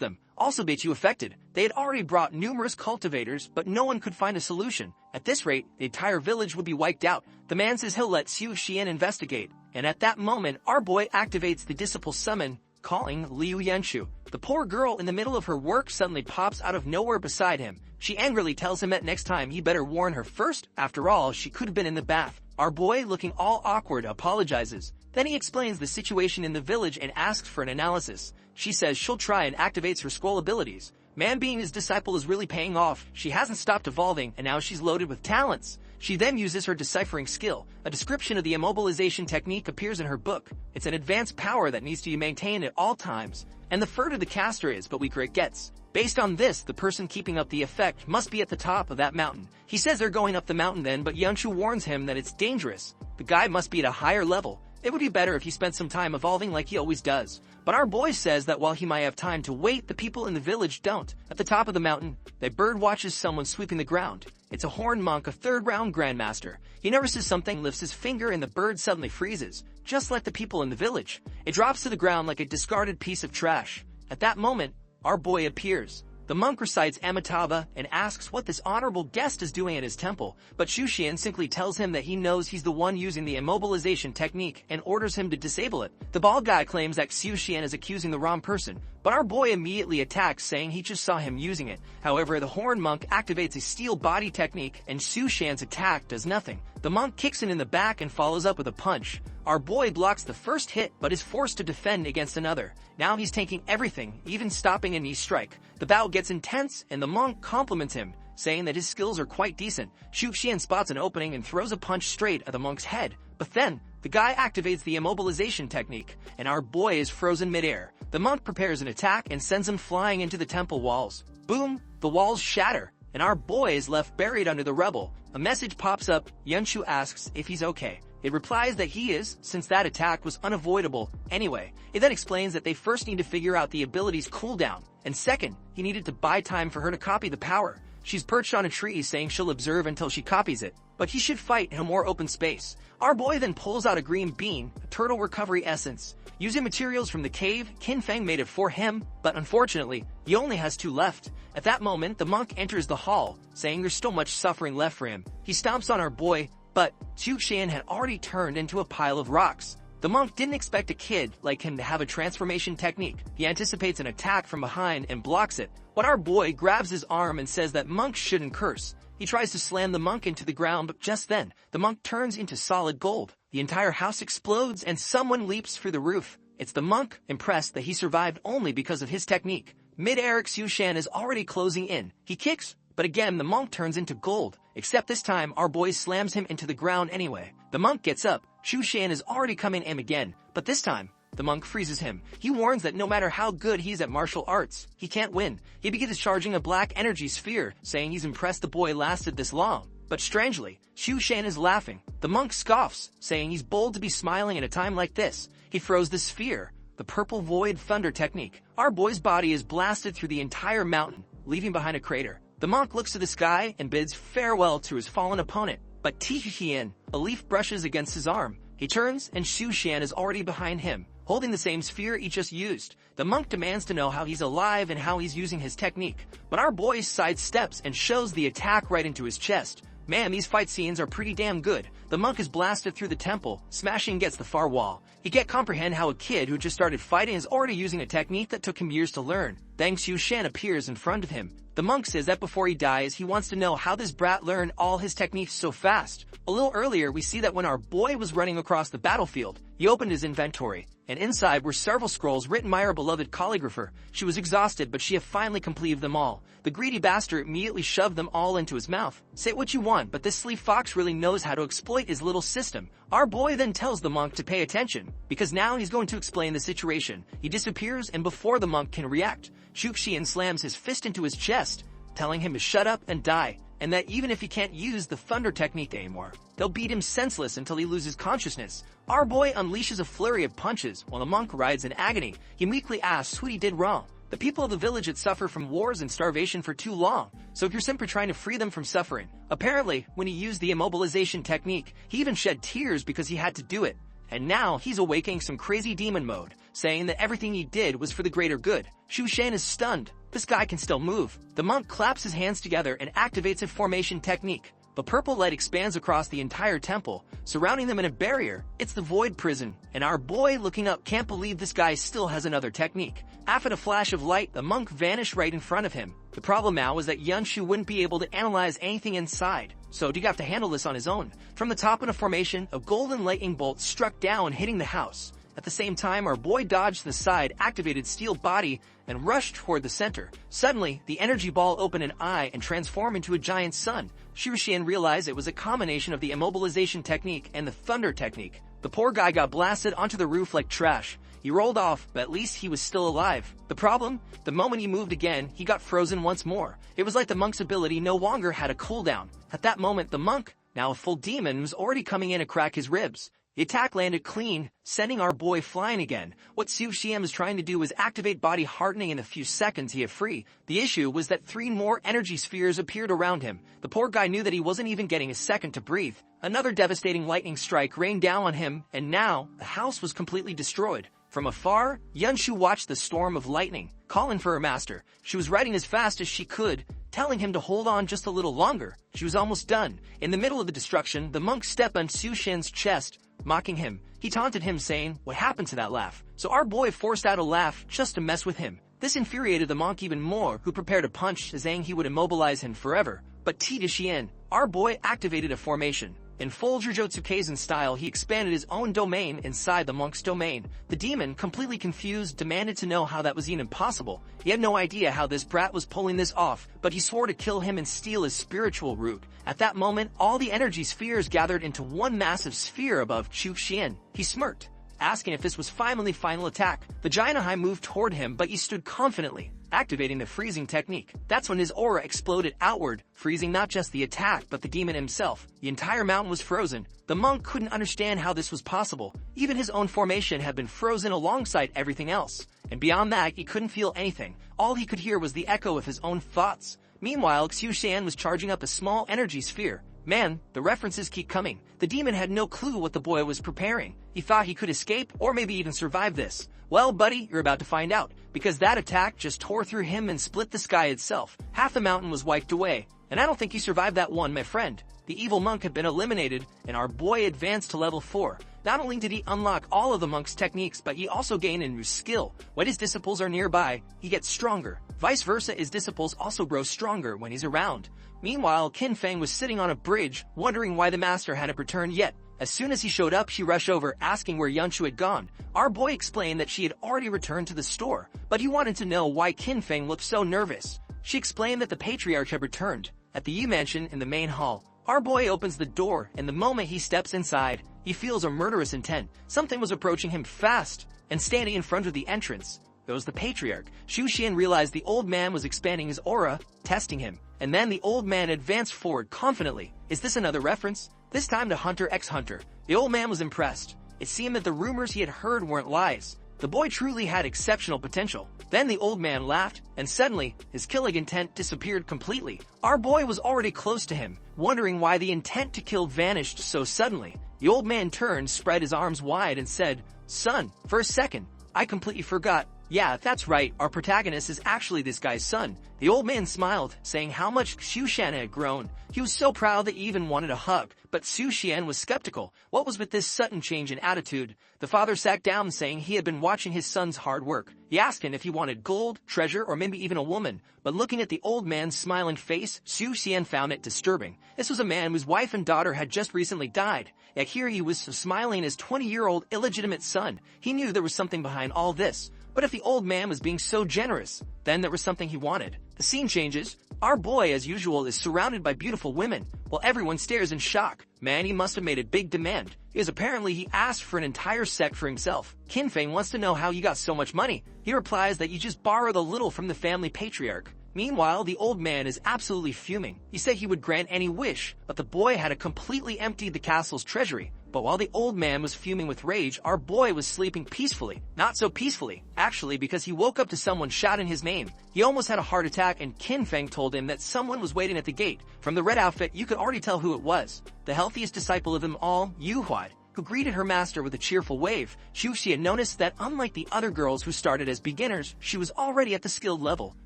them, also makes you affected. They had already brought numerous cultivators, but no one could find a solution. At this rate, the entire village would be wiped out. The man says he'll let Zhao Xiaotian investigate, and at that moment, our boy activates the Disciple Summon, calling Liu Yanshu. The poor girl in the middle of her work suddenly pops out of nowhere beside him. She angrily tells him that next time he better warn her first. After all, she could have been in the bath. Our boy, looking all awkward, apologizes. Then he explains the situation in the village and asks for an analysis. She says she'll try and activates her scroll abilities. Man being his disciple is really paying off. She hasn't stopped evolving, and now she's loaded with talents. She then uses her deciphering skill. A description of the immobilization technique appears in her book. It's an advanced power that needs to be maintained at all times, and the further the caster is, but weaker it gets. Based on this, the person keeping up the effect must be at the top of that mountain. He says they're going up the mountain then, but Yanshu warns him that it's dangerous. The guy must be at a higher level. It would be better if he spent some time evolving like he always does. But our boy says that while he might have time to wait, the people in the village don't. At the top of the mountain, they bird watches someone sweeping the ground. It's a horned monk, a third-round grandmaster. He notices something, lifts his finger, and the bird suddenly freezes, just like the people in the village. It drops to the ground like a discarded piece of trash. At that moment, our boy appears. The monk recites Amitabha and asks what this honorable guest is doing at his temple, but Zhao Xiaotian simply tells him that he knows he's the one using the immobilization technique and orders him to disable it. The bald guy claims that Zhao Xiaotian is accusing the wrong person, but our boy immediately attacks, saying he just saw him using it. However, the horned monk activates a steel body technique, and Zhao Xiaotian's attack does nothing. The monk kicks him in the back and follows up with a punch. Our boy blocks the first hit, but is forced to defend against another. Now he's tanking everything, even stopping a knee strike. The bout gets intense, and the monk compliments him, saying that his skills are quite decent. Zhao Xiaotian spots an opening and throws a punch straight at the monk's head. But then, the guy activates the immobilization technique, and our boy is frozen midair. The monk prepares an attack and sends him flying into the temple walls. Boom! The walls shatter, and our boy is left buried under the rubble. A message pops up. Yanshu asks if he's okay. It replies that he is, since that attack was unavoidable anyway. It then explains that they first need to figure out the ability's cooldown, and second, he needed to buy time for her to copy the power. She's perched on a tree saying she'll observe until she copies it, but he should fight in a more open space. Our boy then pulls out a green bean, a turtle recovery essence. Using materials from the cave, Qinfeng made it for him, but unfortunately, he only has 2 left. At that moment, the monk enters the hall, saying there's still much suffering left for him. He stomps on our boy, but Zhao Xiaotian had already turned into a pile of rocks. The monk didn't expect a kid like him to have a transformation technique. He anticipates an attack from behind and blocks it. But our boy grabs his arm and says that monks shouldn't curse. He tries to slam the monk into the ground, but just then, the monk turns into solid gold. The entire house explodes and someone leaps through the roof. It's the monk, impressed that he survived only because of his technique. Mid-air, Zhao Xiaotian is already closing in. He kicks, but again the monk turns into gold. Except this time, our boy slams him into the ground anyway. The monk gets up. Zhao Xiaotian is already coming in again, but this time, the monk freezes him. He warns that no matter how good he's at martial arts, he can't win. He begins charging a black energy sphere, saying he's impressed the boy lasted this long. But strangely, Zhao Xiaotian is laughing. The monk scoffs, saying he's bold to be smiling at a time like this. He throws the sphere, the purple void thunder technique. Our boy's body is blasted through the entire mountain, leaving behind a crater. The monk looks to the sky and bids farewell to his fallen opponent. But Tihuhian, a leaf brushes against his arm. He turns, and Zhao Xiaotian is already behind him, holding the same sphere he just used. The monk demands to know how he's alive and how he's using his technique. But our boy sidesteps and shows the attack right into his chest. Man, these fight scenes are pretty damn good. The monk is blasted through the temple, smashing against the far wall. He can't comprehend how a kid who just started fighting is already using a technique that took him years to learn. Then Zhao Xiaotian appears in front of him. The monk says that before he dies, he wants to know how this brat learned all his techniques so fast. A little earlier, we see that when our boy was running across the battlefield, He opened his inventory, and inside were several scrolls written by our beloved calligrapher. She was exhausted, but she had finally completed them all. The greedy bastard immediately shoved them all into his mouth. Say what you want, but this sleeve fox really knows how to exploit his little system. Our boy then tells the monk to pay attention, because now he's going to explain the situation. He disappears, and before the monk can react, Xiaotian slams his fist into his chest, telling him to shut up and die, and that even if he can't use the thunder technique anymore, they'll beat him senseless until he loses consciousness. Our boy unleashes a flurry of punches while the monk writhes in agony. He meekly asks what he did wrong. The people of the village had suffered from wars and starvation for too long, so you're simply trying to free them from suffering. Apparently, when he used the immobilization technique, he even shed tears because he had to do it. And now he's awakening some crazy demon mode, saying that everything he did was for the greater good. Xiaotian is stunned. This guy can still move. The monk claps his hands together and activates a formation technique. The purple light expands across the entire temple, surrounding them in a barrier. It's the void prison, and our boy looking up can't believe this guy still has another technique. After a flash of light, the monk vanished right in front of him. The problem now was that Yunshu wouldn't be able to analyze anything inside, so he'd have to handle this on his own. From the top of the formation, a golden lightning bolt struck down, hitting the house. At the same time, our boy dodged to the side, activated steel body, and rushed toward the center. Suddenly, the energy ball opened an eye and transformed into a giant sun. Xiaotian realized it was a combination of the immobilization technique and the thunder technique. The poor guy got blasted onto the roof like trash. He rolled off, but at least he was still alive. The problem? The moment he moved again, he got frozen once more. It was like the monk's ability no longer had a cooldown. At that moment, the monk, now a full demon, was already coming in to crack his ribs. The attack landed clean, sending our boy flying again. What Xiaotian was trying to do was activate body hardening in the few seconds he had free. The issue was that 3 more energy spheres appeared around him. The poor guy knew that he wasn't even getting a second to breathe. Another devastating lightning strike rained down on him, and now the house was completely destroyed. From afar, Yunshu watched the storm of lightning, calling for her master. She was riding as fast as she could, telling him to hold on just a little longer. She was almost done. In the middle of the destruction, the monk stepped on Xiaotian's chest, mocking him. He taunted him, saying, "What happened to that laugh?" So our boy forced out a laugh just to mess with him. This infuriated the monk even more, who prepared a punch, saying he would immobilize him forever. But Xiaotian, our boy, activated a formation. In full Jujutsu Kaisen style, he expanded his own domain inside the monk's domain. The demon, completely confused, demanded to know how that was even possible. He had no idea how this brat was pulling this off, but he swore to kill him and steal his spiritual root. At that moment, all the energy spheres gathered into one massive sphere above Xiaotian. He smirked, asking if this was finally final attack. The giant eye moved toward him, but he stood confidently, activating the freezing technique. That's when his aura exploded outward, freezing not just the attack but the demon himself. The entire mountain was frozen. The monk couldn't understand how this was possible. Even his own formation had been frozen alongside everything else. And beyond that, he couldn't feel anything. All he could hear was the echo of his own thoughts. Meanwhile, Xiaotian was charging up a small energy sphere. Man, the references keep coming. The demon had no clue what the boy was preparing. He thought he could escape or maybe even survive this. Well, buddy, you're about to find out, because that attack just tore through him and split the sky itself. Half the mountain was wiped away, and I don't think you survived that one, my friend. The evil monk had been eliminated, and our boy advanced to level 4. Not only did he unlock all of the monk's techniques, but he also gained a new skill. When his disciples are nearby, he gets stronger. Vice versa, his disciples also grow stronger when he's around. Meanwhile, Qin Feng was sitting on a bridge, wondering why the master hadn't returned yet. As soon as he showed up, she rushed over, asking where Yunshu had gone. Our boy explained that she had already returned to the store, but he wanted to know why Qin Feng looked so nervous. She explained that the patriarch had returned. At the Yu Mansion in the main hall, our boy opens the door, and the moment he steps inside, he feels a murderous intent. Something was approaching him fast, and standing in front of the entrance, there was the patriarch. Xiaotian realized the old man was expanding his aura, testing him, and then the old man advanced forward confidently. Is this another reference? This time to Hunter x Hunter. The old man was impressed. It seemed that the rumors he had heard weren't lies. The boy truly had exceptional potential. Then the old man laughed, and suddenly, his killing intent disappeared completely. Our boy was already close to him, wondering why the intent to kill vanished so suddenly. The old man turned, spread his arms wide, and said, "Son, for a second, I completely forgot. Yeah, that's right, our protagonist is actually this guy's son. The old man smiled, saying how much Xiaotian had grown. He was so proud that he even wanted a hug, but Xiaotian was skeptical. What was with this sudden change in attitude? The father sat down, saying he had been watching his son's hard work. He asked him if he wanted gold, treasure, or maybe even a woman, but looking at the old man's smiling face, Xiaotian found it disturbing. This was a man whose wife and daughter had just recently died, yet here he was smiling his 20-year-old illegitimate son. He knew there was something behind all this. But if the old man was being so generous, then there was something he wanted. The scene changes. Our boy, as usual, is surrounded by beautiful women, while everyone stares in shock. Man, he must have made a big demand, because apparently he asked for an entire sect for himself. Kinfeng wants to know how he got so much money. He replies that you just borrowed a little from the family patriarch. Meanwhile, the old man is absolutely fuming. He said he would grant any wish, but the boy had completely emptied the castle's treasury. But while the old man was fuming with rage, our boy was sleeping peacefully. Not so peacefully, actually, because he woke up to someone shouting his name. He almost had a heart attack, and Kinfeng told him that someone was waiting at the gate. From the red outfit, you could already tell who it was. The healthiest disciple of them all, Yuhuai, who greeted her master with a cheerful wave. Xiaotian noticed that unlike the other girls who started as beginners, she was already at the skilled level.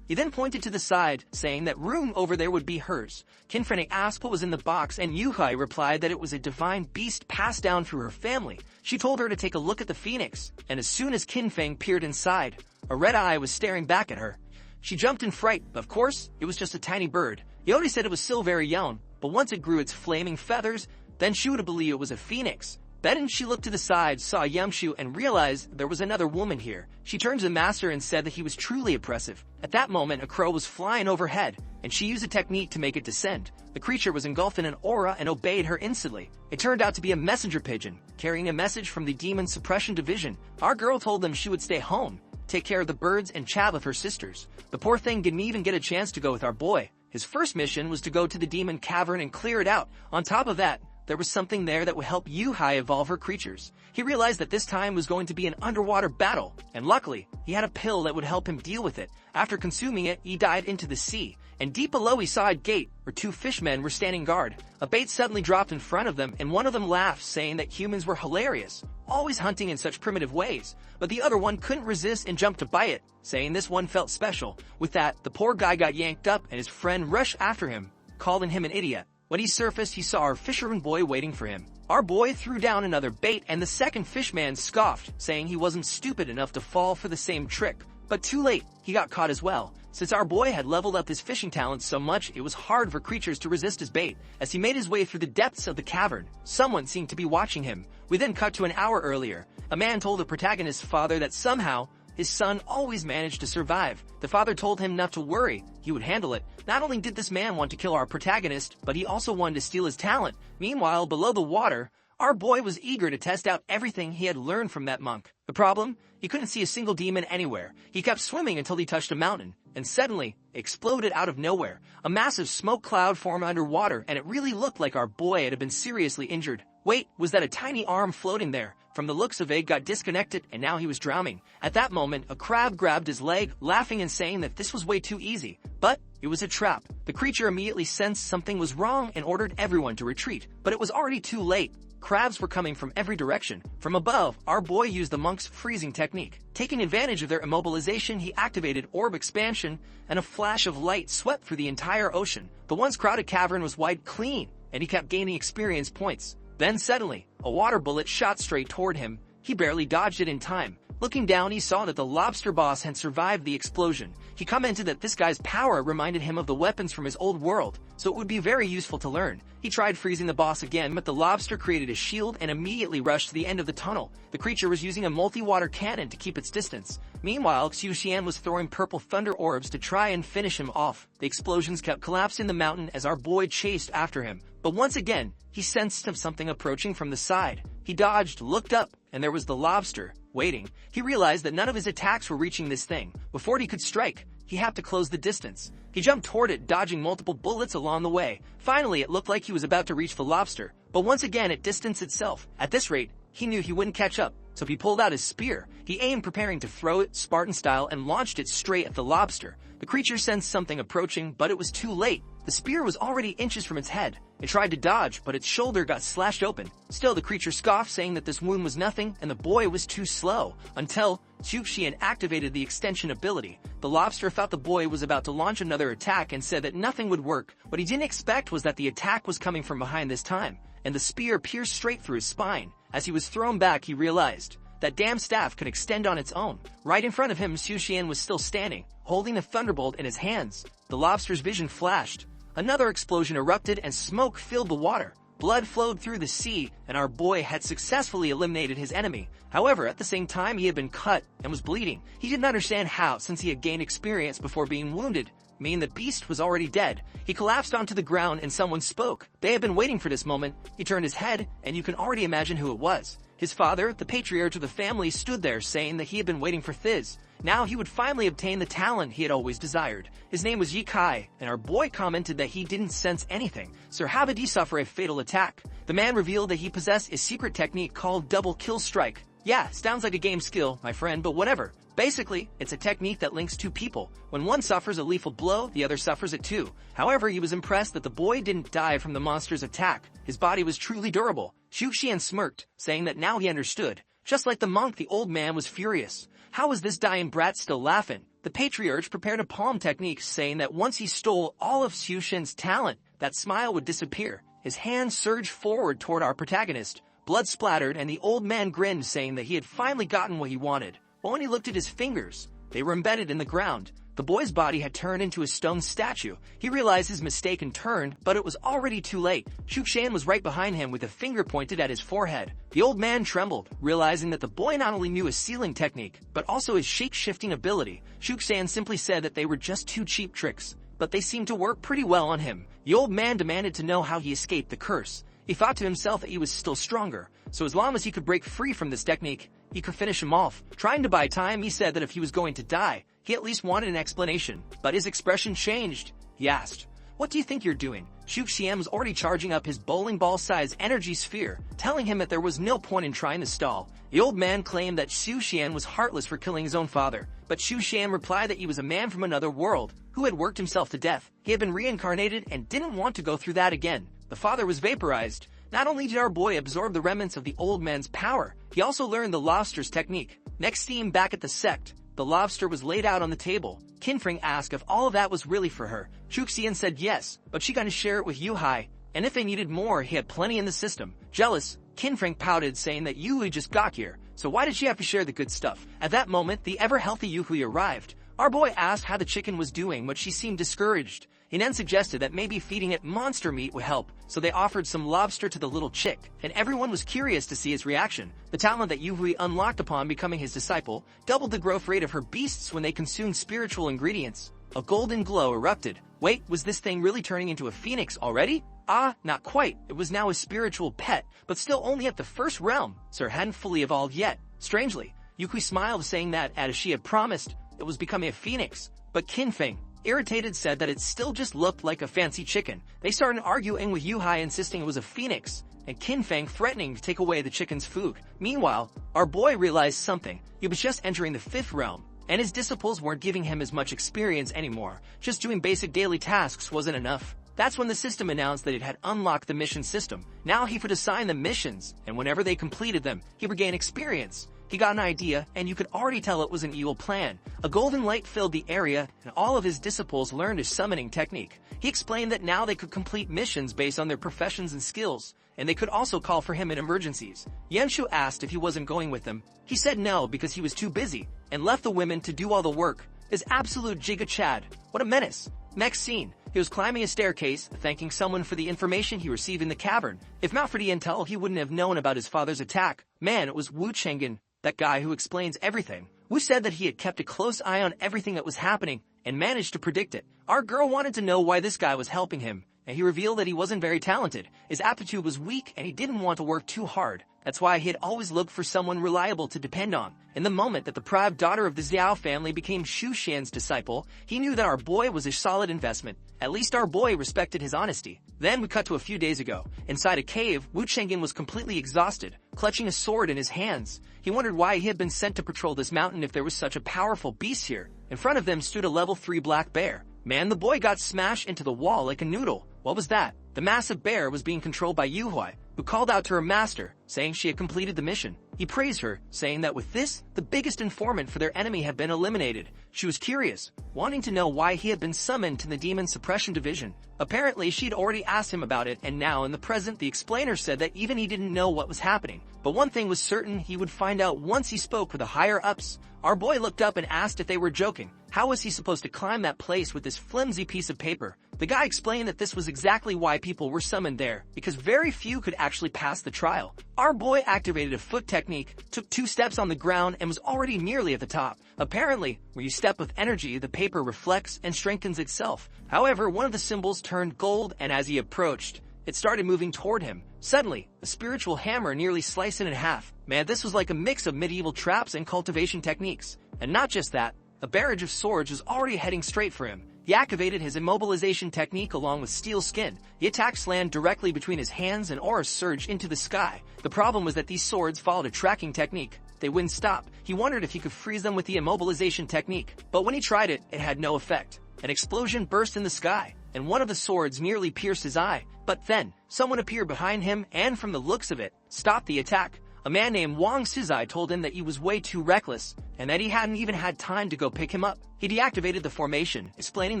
He then pointed to the side, saying that room over there would be hers. Kinfeng asked what was in the box, and Yuhai replied that it was a divine beast passed down through her family. She told her to take a look at the phoenix, and as soon as Kinfeng peered inside, a red eye was staring back at her. She jumped in fright, but of course, it was just a tiny bird. Yodi said it was still very young, but once it grew its flaming feathers, then she would have believed it was a phoenix. Then she looked to the side, saw Yamshu, and realized there was another woman here. She turned to the master and said that he was truly oppressive. At that moment, a crow was flying overhead, and she used a technique to make it descend. The creature was engulfed in an aura and obeyed her instantly. It turned out to be a messenger pigeon, carrying a message from the Demon Suppression Division. Our girl told them she would stay home, take care of the birds, and chat with her sisters. The poor thing didn't even get a chance to go with our boy. His first mission was to go to the demon cavern and clear it out. On top of that, there was something there that would help Yuhai evolve her creatures. He realized that this time was going to be an underwater battle, and luckily, he had a pill that would help him deal with it. After consuming it, he dived into the sea, and deep below he saw a gate where two fishmen were standing guard. A bait suddenly dropped in front of them, and one of them laughed, saying that humans were hilarious, always hunting in such primitive ways. But the other one couldn't resist and jumped to bite it, saying this one felt special. With that, the poor guy got yanked up, and his friend rushed after him, calling him an idiot. When he surfaced, he saw our fisherman boy waiting for him. Our boy threw down another bait, and the second fishman scoffed, saying he wasn't stupid enough to fall for the same trick. But too late, he got caught as well. Since our boy had leveled up his fishing talents so much, it was hard for creatures to resist his bait. As he made his way through the depths of the cavern, someone seemed to be watching him. We then cut to an hour earlier. A man told the protagonist's father that somehow, his son always managed to survive. The father told him not to worry, he would handle it. Not only did this man want to kill our protagonist, but he also wanted to steal his talent. Meanwhile, below the water, our boy was eager to test out everything he had learned from that monk. The problem? He couldn't see a single demon anywhere. He kept swimming until he touched a mountain, and suddenly, it exploded out of nowhere. A massive smoke cloud formed underwater, and it really looked like our boy had been seriously injured. Wait, was that a tiny arm floating there? From the looks of it, got disconnected, and now he was drowning. At that moment, a crab grabbed his leg, laughing and saying that this was way too easy. But it was a trap. The creature immediately sensed something was wrong and ordered everyone to retreat. But it was already too late. Crabs were coming from every direction. From above, our boy used the monk's freezing technique. Taking advantage of their immobilization, he activated orb expansion, and a flash of light swept through the entire ocean. The once crowded cavern was wiped clean, and he kept gaining experience points. Then suddenly, a water bullet shot straight toward him. He barely dodged it in time. Looking down, he saw that the lobster boss had survived the explosion. He commented that this guy's power reminded him of the weapons from his old world, so it would be very useful to learn. He tried freezing the boss again, but the lobster created a shield and immediately rushed to the end of the tunnel. The creature was using a multi-water cannon to keep its distance. Meanwhile, Xiaotian was throwing purple thunder orbs to try and finish him off. The explosions kept collapsing the mountain as our boy chased after him. But once again, he sensed something approaching from the side. He dodged, looked up, and there was the lobster, waiting. He realized that none of his attacks were reaching this thing. Before he could strike, he had to close the distance. He jumped toward it, dodging multiple bullets along the way. Finally, it looked like he was about to reach the lobster, but once again it distanced itself. At this rate, he knew he wouldn't catch up, so he pulled out his spear. He aimed, preparing to throw it Spartan style, and launched it straight at the lobster. The creature sensed something approaching, but it was too late. The spear was already inches from its head. It tried to dodge, but its shoulder got slashed open. Still, the creature scoffed, saying that this wound was nothing and the boy was too slow, until Xiaotian activated the extension ability. The lobster thought the boy was about to launch another attack and said that nothing would work. What he didn't expect was that the attack was coming from behind this time, and the spear pierced straight through his spine. As he was thrown back, he realized that damn staff could extend on its own. Right in front of him, Xiaotian was still standing, holding the thunderbolt in his hands. The lobster's vision flashed. Another explosion erupted and smoke filled the water. Blood flowed through the sea, and our boy had successfully eliminated his enemy. However, at the same time, he had been cut and was bleeding. He didn't understand how, since he had gained experience before being wounded, meaning the beast was already dead. He collapsed onto the ground and someone spoke. They had been waiting for this moment. He turned his head, and you can already imagine who it was. His father, the patriarch of the family, stood there saying that he had been waiting for Thiz. Now he would finally obtain the talent he had always desired. His name was Yikai, and our boy commented that he didn't sense anything. Sir, how did he suffer a fatal attack? The man revealed that he possessed a secret technique called double kill strike. Yeah, sounds like a game skill, my friend, but whatever. Basically, it's a technique that links two people. When one suffers a lethal blow, the other suffers it too. However, he was impressed that the boy didn't die from the monster's attack. His body was truly durable. Xiaotian smirked, saying that now he understood. Just like the monk, the old man was furious. How was this dying brat still laughing? The patriarch prepared a palm technique, saying that once he stole all of Xiaotian's talent, that smile would disappear. His hand surged forward toward our protagonist. Blood splattered, and the old man grinned, saying that he had finally gotten what he wanted. But when he looked at his fingers, they were embedded in the ground. The boy's body had turned into a stone statue. He realized his mistake and turned, but it was already too late. Xiaotian was right behind him with a finger pointed at his forehead. The old man trembled, realizing that the boy not only knew his sealing technique, but also his shape-shifting ability. Xiaotian simply said that they were just two cheap tricks, but they seemed to work pretty well on him. The old man demanded to know how he escaped the curse. He thought to himself that he was still stronger, so as long as he could break free from this technique, he could finish him off. Trying to buy time, he said that if he was going to die, he at least wanted an explanation. But his expression changed. He asked, "What do you think you're doing?" Xiaotian was already charging up his bowling ball-sized energy sphere, telling him that there was no point in trying to stall. The old man claimed that Xiaotian was heartless for killing his own father, but Xiaotian replied that he was a man from another world who had worked himself to death. He had been reincarnated and didn't want to go through that again. The father was vaporized. Not only did our boy absorb the remnants of the old man's power, he also learned the lobster's technique. Next scene, back at the sect, the lobster was laid out on the table. Kinfring asked if all of that was really for her. Xiaotian said yes, but she got to share it with Yuhai, and if they needed more, he had plenty in the system. Jealous, Kinfring pouted, saying that Yuhui just got here, so why did she have to share the good stuff? At that moment, the ever-healthy Yuhui arrived. Our boy asked how the chicken was doing, but she seemed discouraged. He then suggested that maybe feeding it monster meat would help, so they offered some lobster to the little chick, and everyone was curious to see his reaction. The talent that Yuhui unlocked upon becoming his disciple doubled the growth rate of her beasts when they consumed spiritual ingredients. A golden glow erupted. Wait, was this thing really turning into a phoenix already? Ah, not quite. It was now a spiritual pet, but still only at the first realm, so it hadn't fully evolved yet. Strangely, Yuhui smiled, saying that, as she had promised, it was becoming a phoenix. But Kinfeng, irritated, said that it still just looked like a fancy chicken. They started arguing with Yuhai, insisting it was a phoenix, and Kinfeng threatening to take away the chicken's food. Meanwhile, our boy realized something. He was just entering the 5th realm, and his disciples weren't giving him as much experience anymore. Just doing basic daily tasks wasn't enough. That's when the system announced that it had unlocked the mission system. Now he could assign them missions, and whenever they completed them, he would gain experience. He got an idea, and you could already tell it was an evil plan. A golden light filled the area, and all of his disciples learned his summoning technique. He explained that now they could complete missions based on their professions and skills, and they could also call for him in emergencies. Yanshu asked if he wasn't going with them. He said no because he was too busy, and left the women to do all the work. His absolute Giga Chad. What a menace. Next scene. He was climbing a staircase, thanking someone for the information he received in the cavern. If not for the intel, he wouldn't have known about his father's attack. Man, it was Wu Chengen, that guy who explains everything. Wu said that he had kept a close eye on everything that was happening and managed to predict it. Our girl wanted to know why this guy was helping him, and he revealed that he wasn't very talented. His aptitude was weak, and he didn't want to work too hard. That's why he had always looked for someone reliable to depend on. In the moment that the proud daughter of the Xiao family became Xiaotian's disciple, he knew that our boy was a solid investment. At least our boy respected his honesty. Then we cut to a few days ago. Inside a cave, Wu Chengen was completely exhausted, clutching a sword in his hands. He wondered why he had been sent to patrol this mountain if there was such a powerful beast here. In front of them stood a level 3 black bear. Man, the boy got smashed into the wall like a noodle. What was that? The massive bear was being controlled by Yuhui. who called out to her master, saying she had completed the mission. He praised her, saying that with this, the biggest informant for their enemy had been eliminated. She was curious, wanting to know why he had been summoned to the Demon Suppression Division. Apparently, she'd already asked him about it, and now in the present, the explainer said that even he didn't know what was happening. But one thing was certain, he would find out once he spoke with the higher-ups. Our boy looked up and asked if they were joking. How was he supposed to climb that place with this flimsy piece of paper? The guy explained that this was exactly why people were summoned there, because very few could actually pass the trial. Our boy activated a foot technique, took 2 steps on the ground, and was already nearly at the top. Apparently, where you step with energy, the paper reflects and strengthens itself. However, one of the symbols turned gold, and as he approached, it started moving toward him. Suddenly, a spiritual hammer nearly sliced it in half. Man, this was like a mix of medieval traps and cultivation techniques. And not just that, a barrage of swords was already heading straight for him. He activated his immobilization technique along with steel skin. The attacks landed directly between his hands and aura surged into the sky. The problem was that these swords followed a tracking technique. They wouldn't stop. He wondered if he could freeze them with the immobilization technique. But when he tried it, it had no effect. An explosion burst in the sky, and one of the swords nearly pierced his eye. But then, someone appeared behind him and from the looks of it, stopped the attack. A man named Wang Sizai told him that he was way too reckless, and that he hadn't even had time to go pick him up. He deactivated the formation, explaining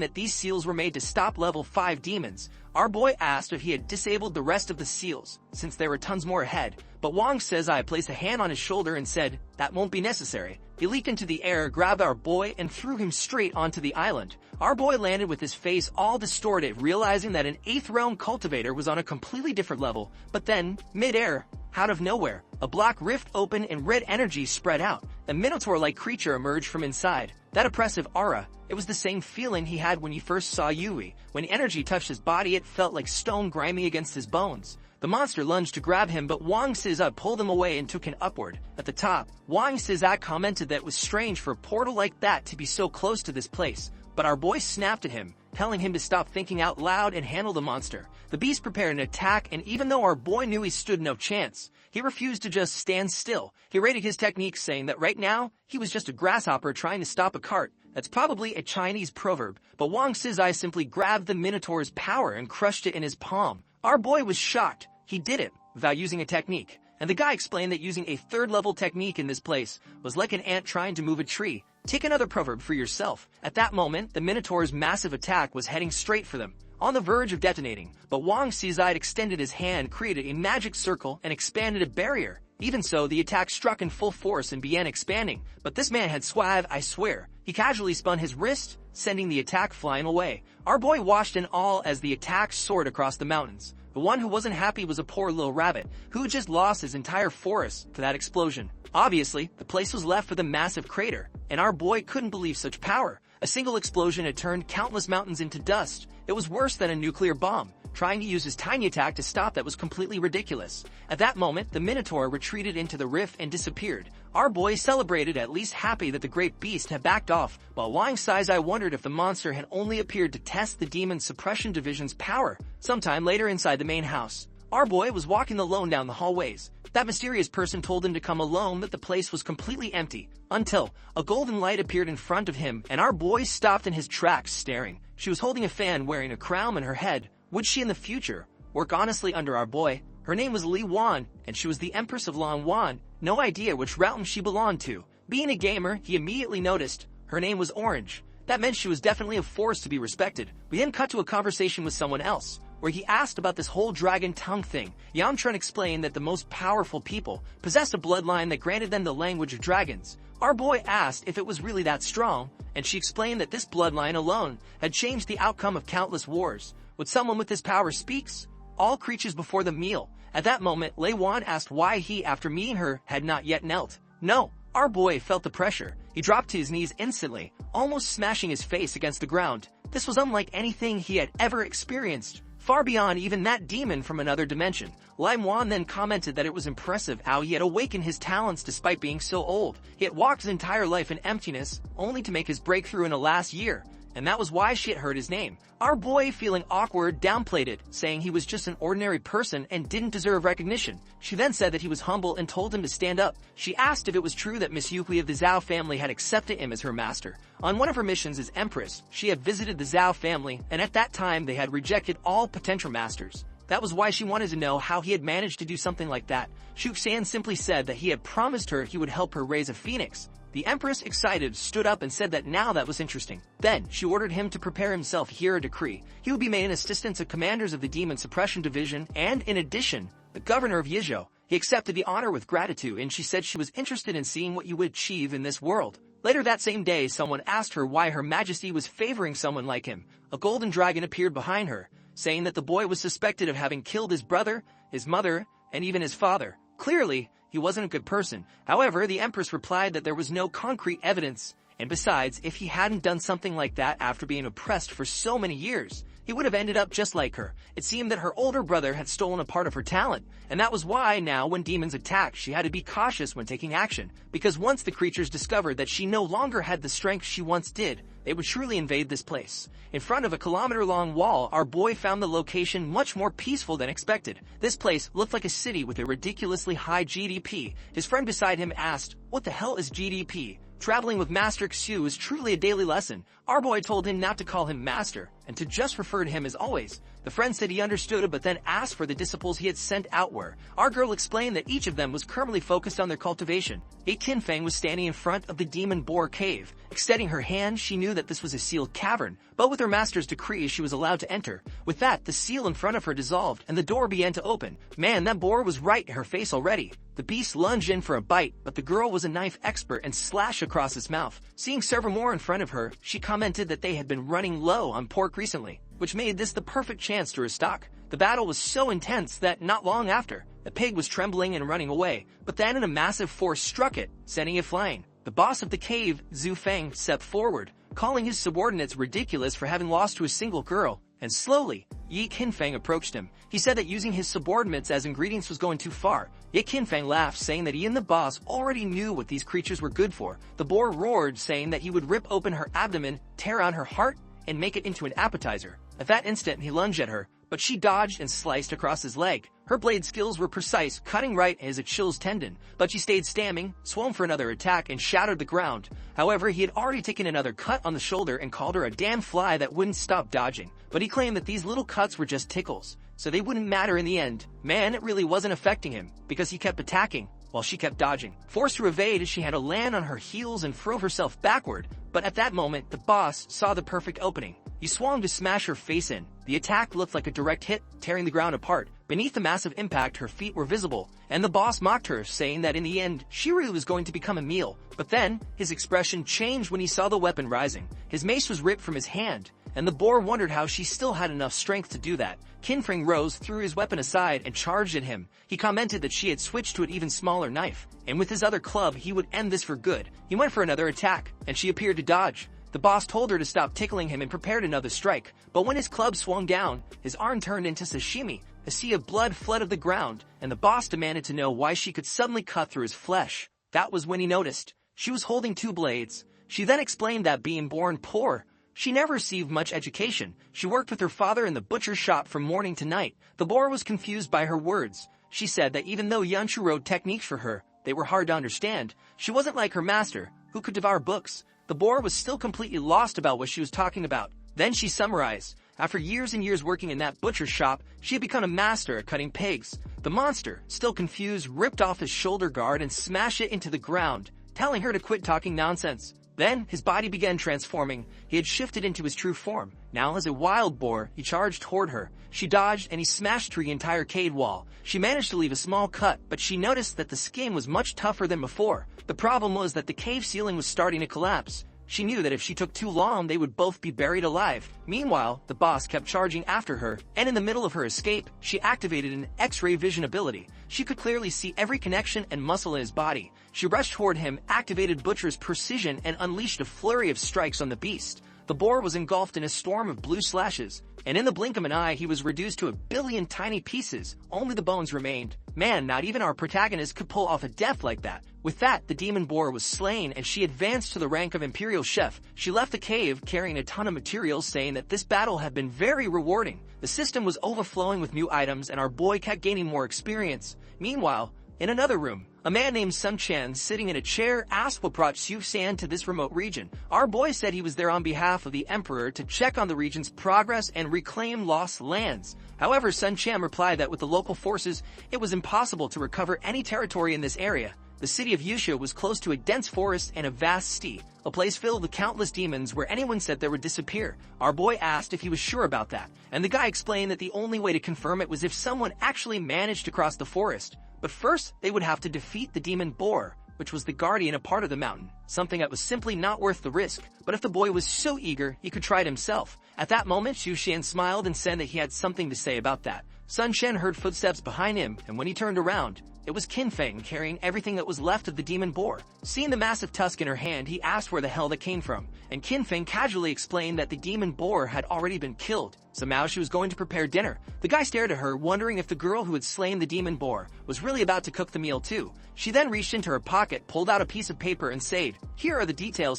that these seals were made to stop level 5 demons. Our boy asked if he had disabled the rest of the seals, since there were tons more ahead, but Wang Sizai placed a hand on his shoulder and said, "That won't be necessary." He leaped into the air, grabbed our boy, and threw him straight onto the island. Our boy landed with his face all distorted, realizing that an 8th realm cultivator was on a completely different level. But then, mid-air, out of nowhere, a black rift opened and red energy spread out. A minotaur-like creature emerged from inside. That oppressive aura, it was the same feeling he had when he first saw Yui. When energy touched his body, it felt like stone grimy against his bones. The monster lunged to grab him, but Wang Sizai pulled him away and took him upward. At the top, Wang Sizai commented that it was strange for a portal like that to be so close to this place. But our boy snapped at him, telling him to stop thinking out loud and handle the monster. The beast prepared an attack, and even though our boy knew he stood no chance, he refused to just stand still. He rated his technique, saying that right now, he was just a grasshopper trying to stop a cart. That's probably a Chinese proverb, but Wang Sizai simply grabbed the Minotaur's power and crushed it in his palm. Our boy was shocked. He did it without using a technique. And the guy explained that using a 3rd level technique in this place was like an ant trying to move a tree. Take another proverb for yourself. At that moment, the Minotaur's massive attack was heading straight for them, on the verge of detonating. But Wang Sizai extended his hand, created a magic circle, and expanded a barrier. Even so, the attack struck in full force and began expanding. But this man had swag, I swear. He casually spun his wrist, sending the attack flying away. Our boy watched in awe as the attack soared across the mountains. The one who wasn't happy was a poor little rabbit, who had just lost his entire forest to that explosion. Obviously, the place was left with a massive crater, and our boy couldn't believe such power. A single explosion had turned countless mountains into dust. It was worse than a nuclear bomb. Trying to use his tiny attack to stop that was completely ridiculous. At that moment, the Minotaur retreated into the rift and disappeared. Our boy celebrated, at least happy that the great beast had backed off, while Wang Sizai wondered if the monster had only appeared to test the Demon Suppression Division's power. Sometime later inside the main house, our boy was walking alone down the hallways. That mysterious person told him to come alone, that the place was completely empty, until a golden light appeared in front of him, and our boy stopped in his tracks, staring. She was holding a fan, wearing a crown on her head. Would she in the future work honestly under our boy? Her name was Li Wan, and she was the Empress of Lan Wan. No idea which realm she belonged to. Being a gamer, he immediately noticed her name was Orange. That meant she was definitely a force to be respected. We then cut to a conversation with someone else, where he asked about this whole dragon tongue thing. Yamtron explained that the most powerful people possessed a bloodline that granted them the language of dragons. Our boy asked if it was really that strong, and she explained that this bloodline alone had changed the outcome of countless wars. When someone with this power speaks, all creatures before the meal. At that moment, Lei Wan asked why he, after meeting her, had not yet knelt. No, our boy felt the pressure. He dropped to his knees instantly, almost smashing his face against the ground. This was unlike anything he had ever experienced, far beyond even that demon from another dimension. Lai Wan then commented that it was impressive how he had awakened his talents despite being so old. He had walked his entire life in emptiness, only to make his breakthrough in the last year. And that was why she had heard his name. Our boy, feeling awkward, downplayed it, saying he was just an ordinary person and didn't deserve recognition. She then said that he was humble and told him to stand up. She asked if it was true that Miss Yukui of the Zhao family had accepted him as her master. On one of her missions as Empress, she had visited the Zhao family, and at that time they had rejected all potential masters. That was why she wanted to know how he had managed to do something like that. Xiaotian simply said that he had promised her he would help her raise a phoenix. The Empress, excited, stood up and said that now that was interesting. Then, she ordered him to prepare himself hear a decree. He would be made an assistant to commanders of the Demon Suppression Division and, in addition, the governor of Yizhou. He accepted the honor with gratitude, and she said she was interested in seeing what you would achieve in this world. Later that same day, someone asked her why Her Majesty was favoring someone like him. A golden dragon appeared behind her, saying that the boy was suspected of having killed his brother, his mother, and even his father. Clearly, he wasn't a good person. However, the Empress replied that there was no concrete evidence, and besides, if he hadn't done something like that after being oppressed for so many years, he would have ended up just like her. It seemed that her older brother had stolen a part of her talent, and that was why now when demons attacked, she had to be cautious when taking action, because once the creatures discovered that she no longer had the strength she once did, they would surely invade this place. In front of a kilometer-long wall, our boy found the location much more peaceful than expected. This place looked like a city with a ridiculously high GDP. His friend beside him asked, "What the hell is GDP?" Traveling with Master Xu is truly a daily lesson. Our boy told him not to call him Master, and to just refer to him as always. The friend said he understood, but then asked for the disciples he had sent out were. Our girl explained that each of them was currently focused on their cultivation. A Tinfang was standing in front of the demon boar cave. Extending her hand, she knew that this was a sealed cavern, but with her master's decree, she was allowed to enter. With that, the seal in front of her dissolved, and the door began to open. Man, that boar was right in her face already. The beast lunged in for a bite, but the girl was a knife expert and slashed across its mouth. Seeing several more in front of her, she commented that they had been running low on pork recently, which made this the perfect chance to restock. The battle was so intense that not long after, the pig was trembling and running away, but then a massive force struck it, sending it flying. The boss of the cave, Zhu Feng, stepped forward, calling his subordinates ridiculous for having lost to a single girl, and slowly, Yi Qinfeng approached him. He said that using his subordinates as ingredients was going too far. Yi Qinfeng laughed, saying that he and the boss already knew what these creatures were good for. The boar roared, saying that he would rip open her abdomen, tear out her heart, and make it into an appetizer. At that instant, he lunged at her, but she dodged and sliced across his leg. Her blade skills were precise, cutting right as Achilles tendon, but she stayed stamming, swung for another attack, and shattered the ground. However, he had already taken another cut on the shoulder and called her a damn fly that wouldn't stop dodging. But he claimed that these little cuts were just tickles, so they wouldn't matter in the end. Man, it really wasn't affecting him, because he kept attacking, while she kept dodging. Forced to evade, she had to land on her heels and throw herself backward, but at that moment, the boss saw the perfect opening. He swung to smash her face in. The attack looked like a direct hit, tearing the ground apart. Beneath the massive impact, her feet were visible, and the boss mocked her, saying that in the end, she really was going to become a meal. But then, his expression changed when he saw the weapon rising. His mace was ripped from his hand, and the boar wondered how she still had enough strength to do that. Qinfeng rose, threw his weapon aside, and charged at him. He commented that she had switched to an even smaller knife, and with his other club, he would end this for good. He went for another attack, and she appeared to dodge. The boss told her to stop tickling him and prepared another strike, but when his club swung down, his arm turned into sashimi. A sea of blood flooded the ground, and the boss demanded to know why she could suddenly cut through his flesh. That was when he noticed. She was holding two blades. She then explained that being born poor, she never received much education. She worked with her father in the butcher's shop from morning to night. The boar was confused by her words. She said that even though Yanshu wrote techniques for her, they were hard to understand. She wasn't like her master, who could devour books. The boar was still completely lost about what she was talking about. Then she summarized. After years and years working in that butcher's shop, she had become a master at cutting pigs. The monster, still confused, ripped off his shoulder guard and smashed it into the ground, telling her to quit talking nonsense. Then, his body began transforming. He had shifted into his true form. Now, as a wild boar, he charged toward her. She dodged, and he smashed through the entire cave wall. She managed to leave a small cut, but she noticed that the skin was much tougher than before. The problem was that the cave ceiling was starting to collapse. She knew that if she took too long, they would both be buried alive. Meanwhile, the boss kept charging after her, and in the middle of her escape, she activated an X-ray vision ability. She could clearly see every connection and muscle in his body. She rushed toward him, activated Butcher's precision, and unleashed a flurry of strikes on the beast. The boar was engulfed in a storm of blue slashes, and in the blink of an eye, he was reduced to a billion tiny pieces. Only the bones remained. Man, not even our protagonist could pull off a death like that. With that, the demon boar was slain, and she advanced to the rank of Imperial Chef. She left the cave carrying a ton of materials, saying that this battle had been very rewarding. The system was overflowing with new items, and our boy kept gaining more experience. Meanwhile, in another room, A man named Sun Chan, sitting in a chair, asked what brought Xiu to this remote region. Our boy said he was there on behalf of the emperor to check on the region's progress and reclaim lost lands. However, Sun Chan replied that with the local forces, it was impossible to recover any territory in this area. The city of Yusha was close to a dense forest and a vast sea, a place filled with countless demons where anyone said there would disappear. Our boy asked if he was sure about that, and the guy explained that the only way to confirm it was if someone actually managed to cross the forest. But first, they would have to defeat the demon boar, which was the guardian of part of the mountain, something that was simply not worth the risk. But if the boy was so eager, he could try it himself. At that moment, Xu Xian smiled and said that he had something to say about that. Sun Shen heard footsteps behind him, and when he turned around, it was Qin Feng carrying everything that was left of the demon boar. Seeing the massive tusk in her hand, he asked where the hell that came from, and Qin Feng casually explained that the demon boar had already been killed. Somehow she was going to prepare dinner. The guy stared at her, wondering if the girl who had slain the demon boar was really about to cook the meal too. She then reached into her pocket, pulled out a piece of paper and said, "Here are the details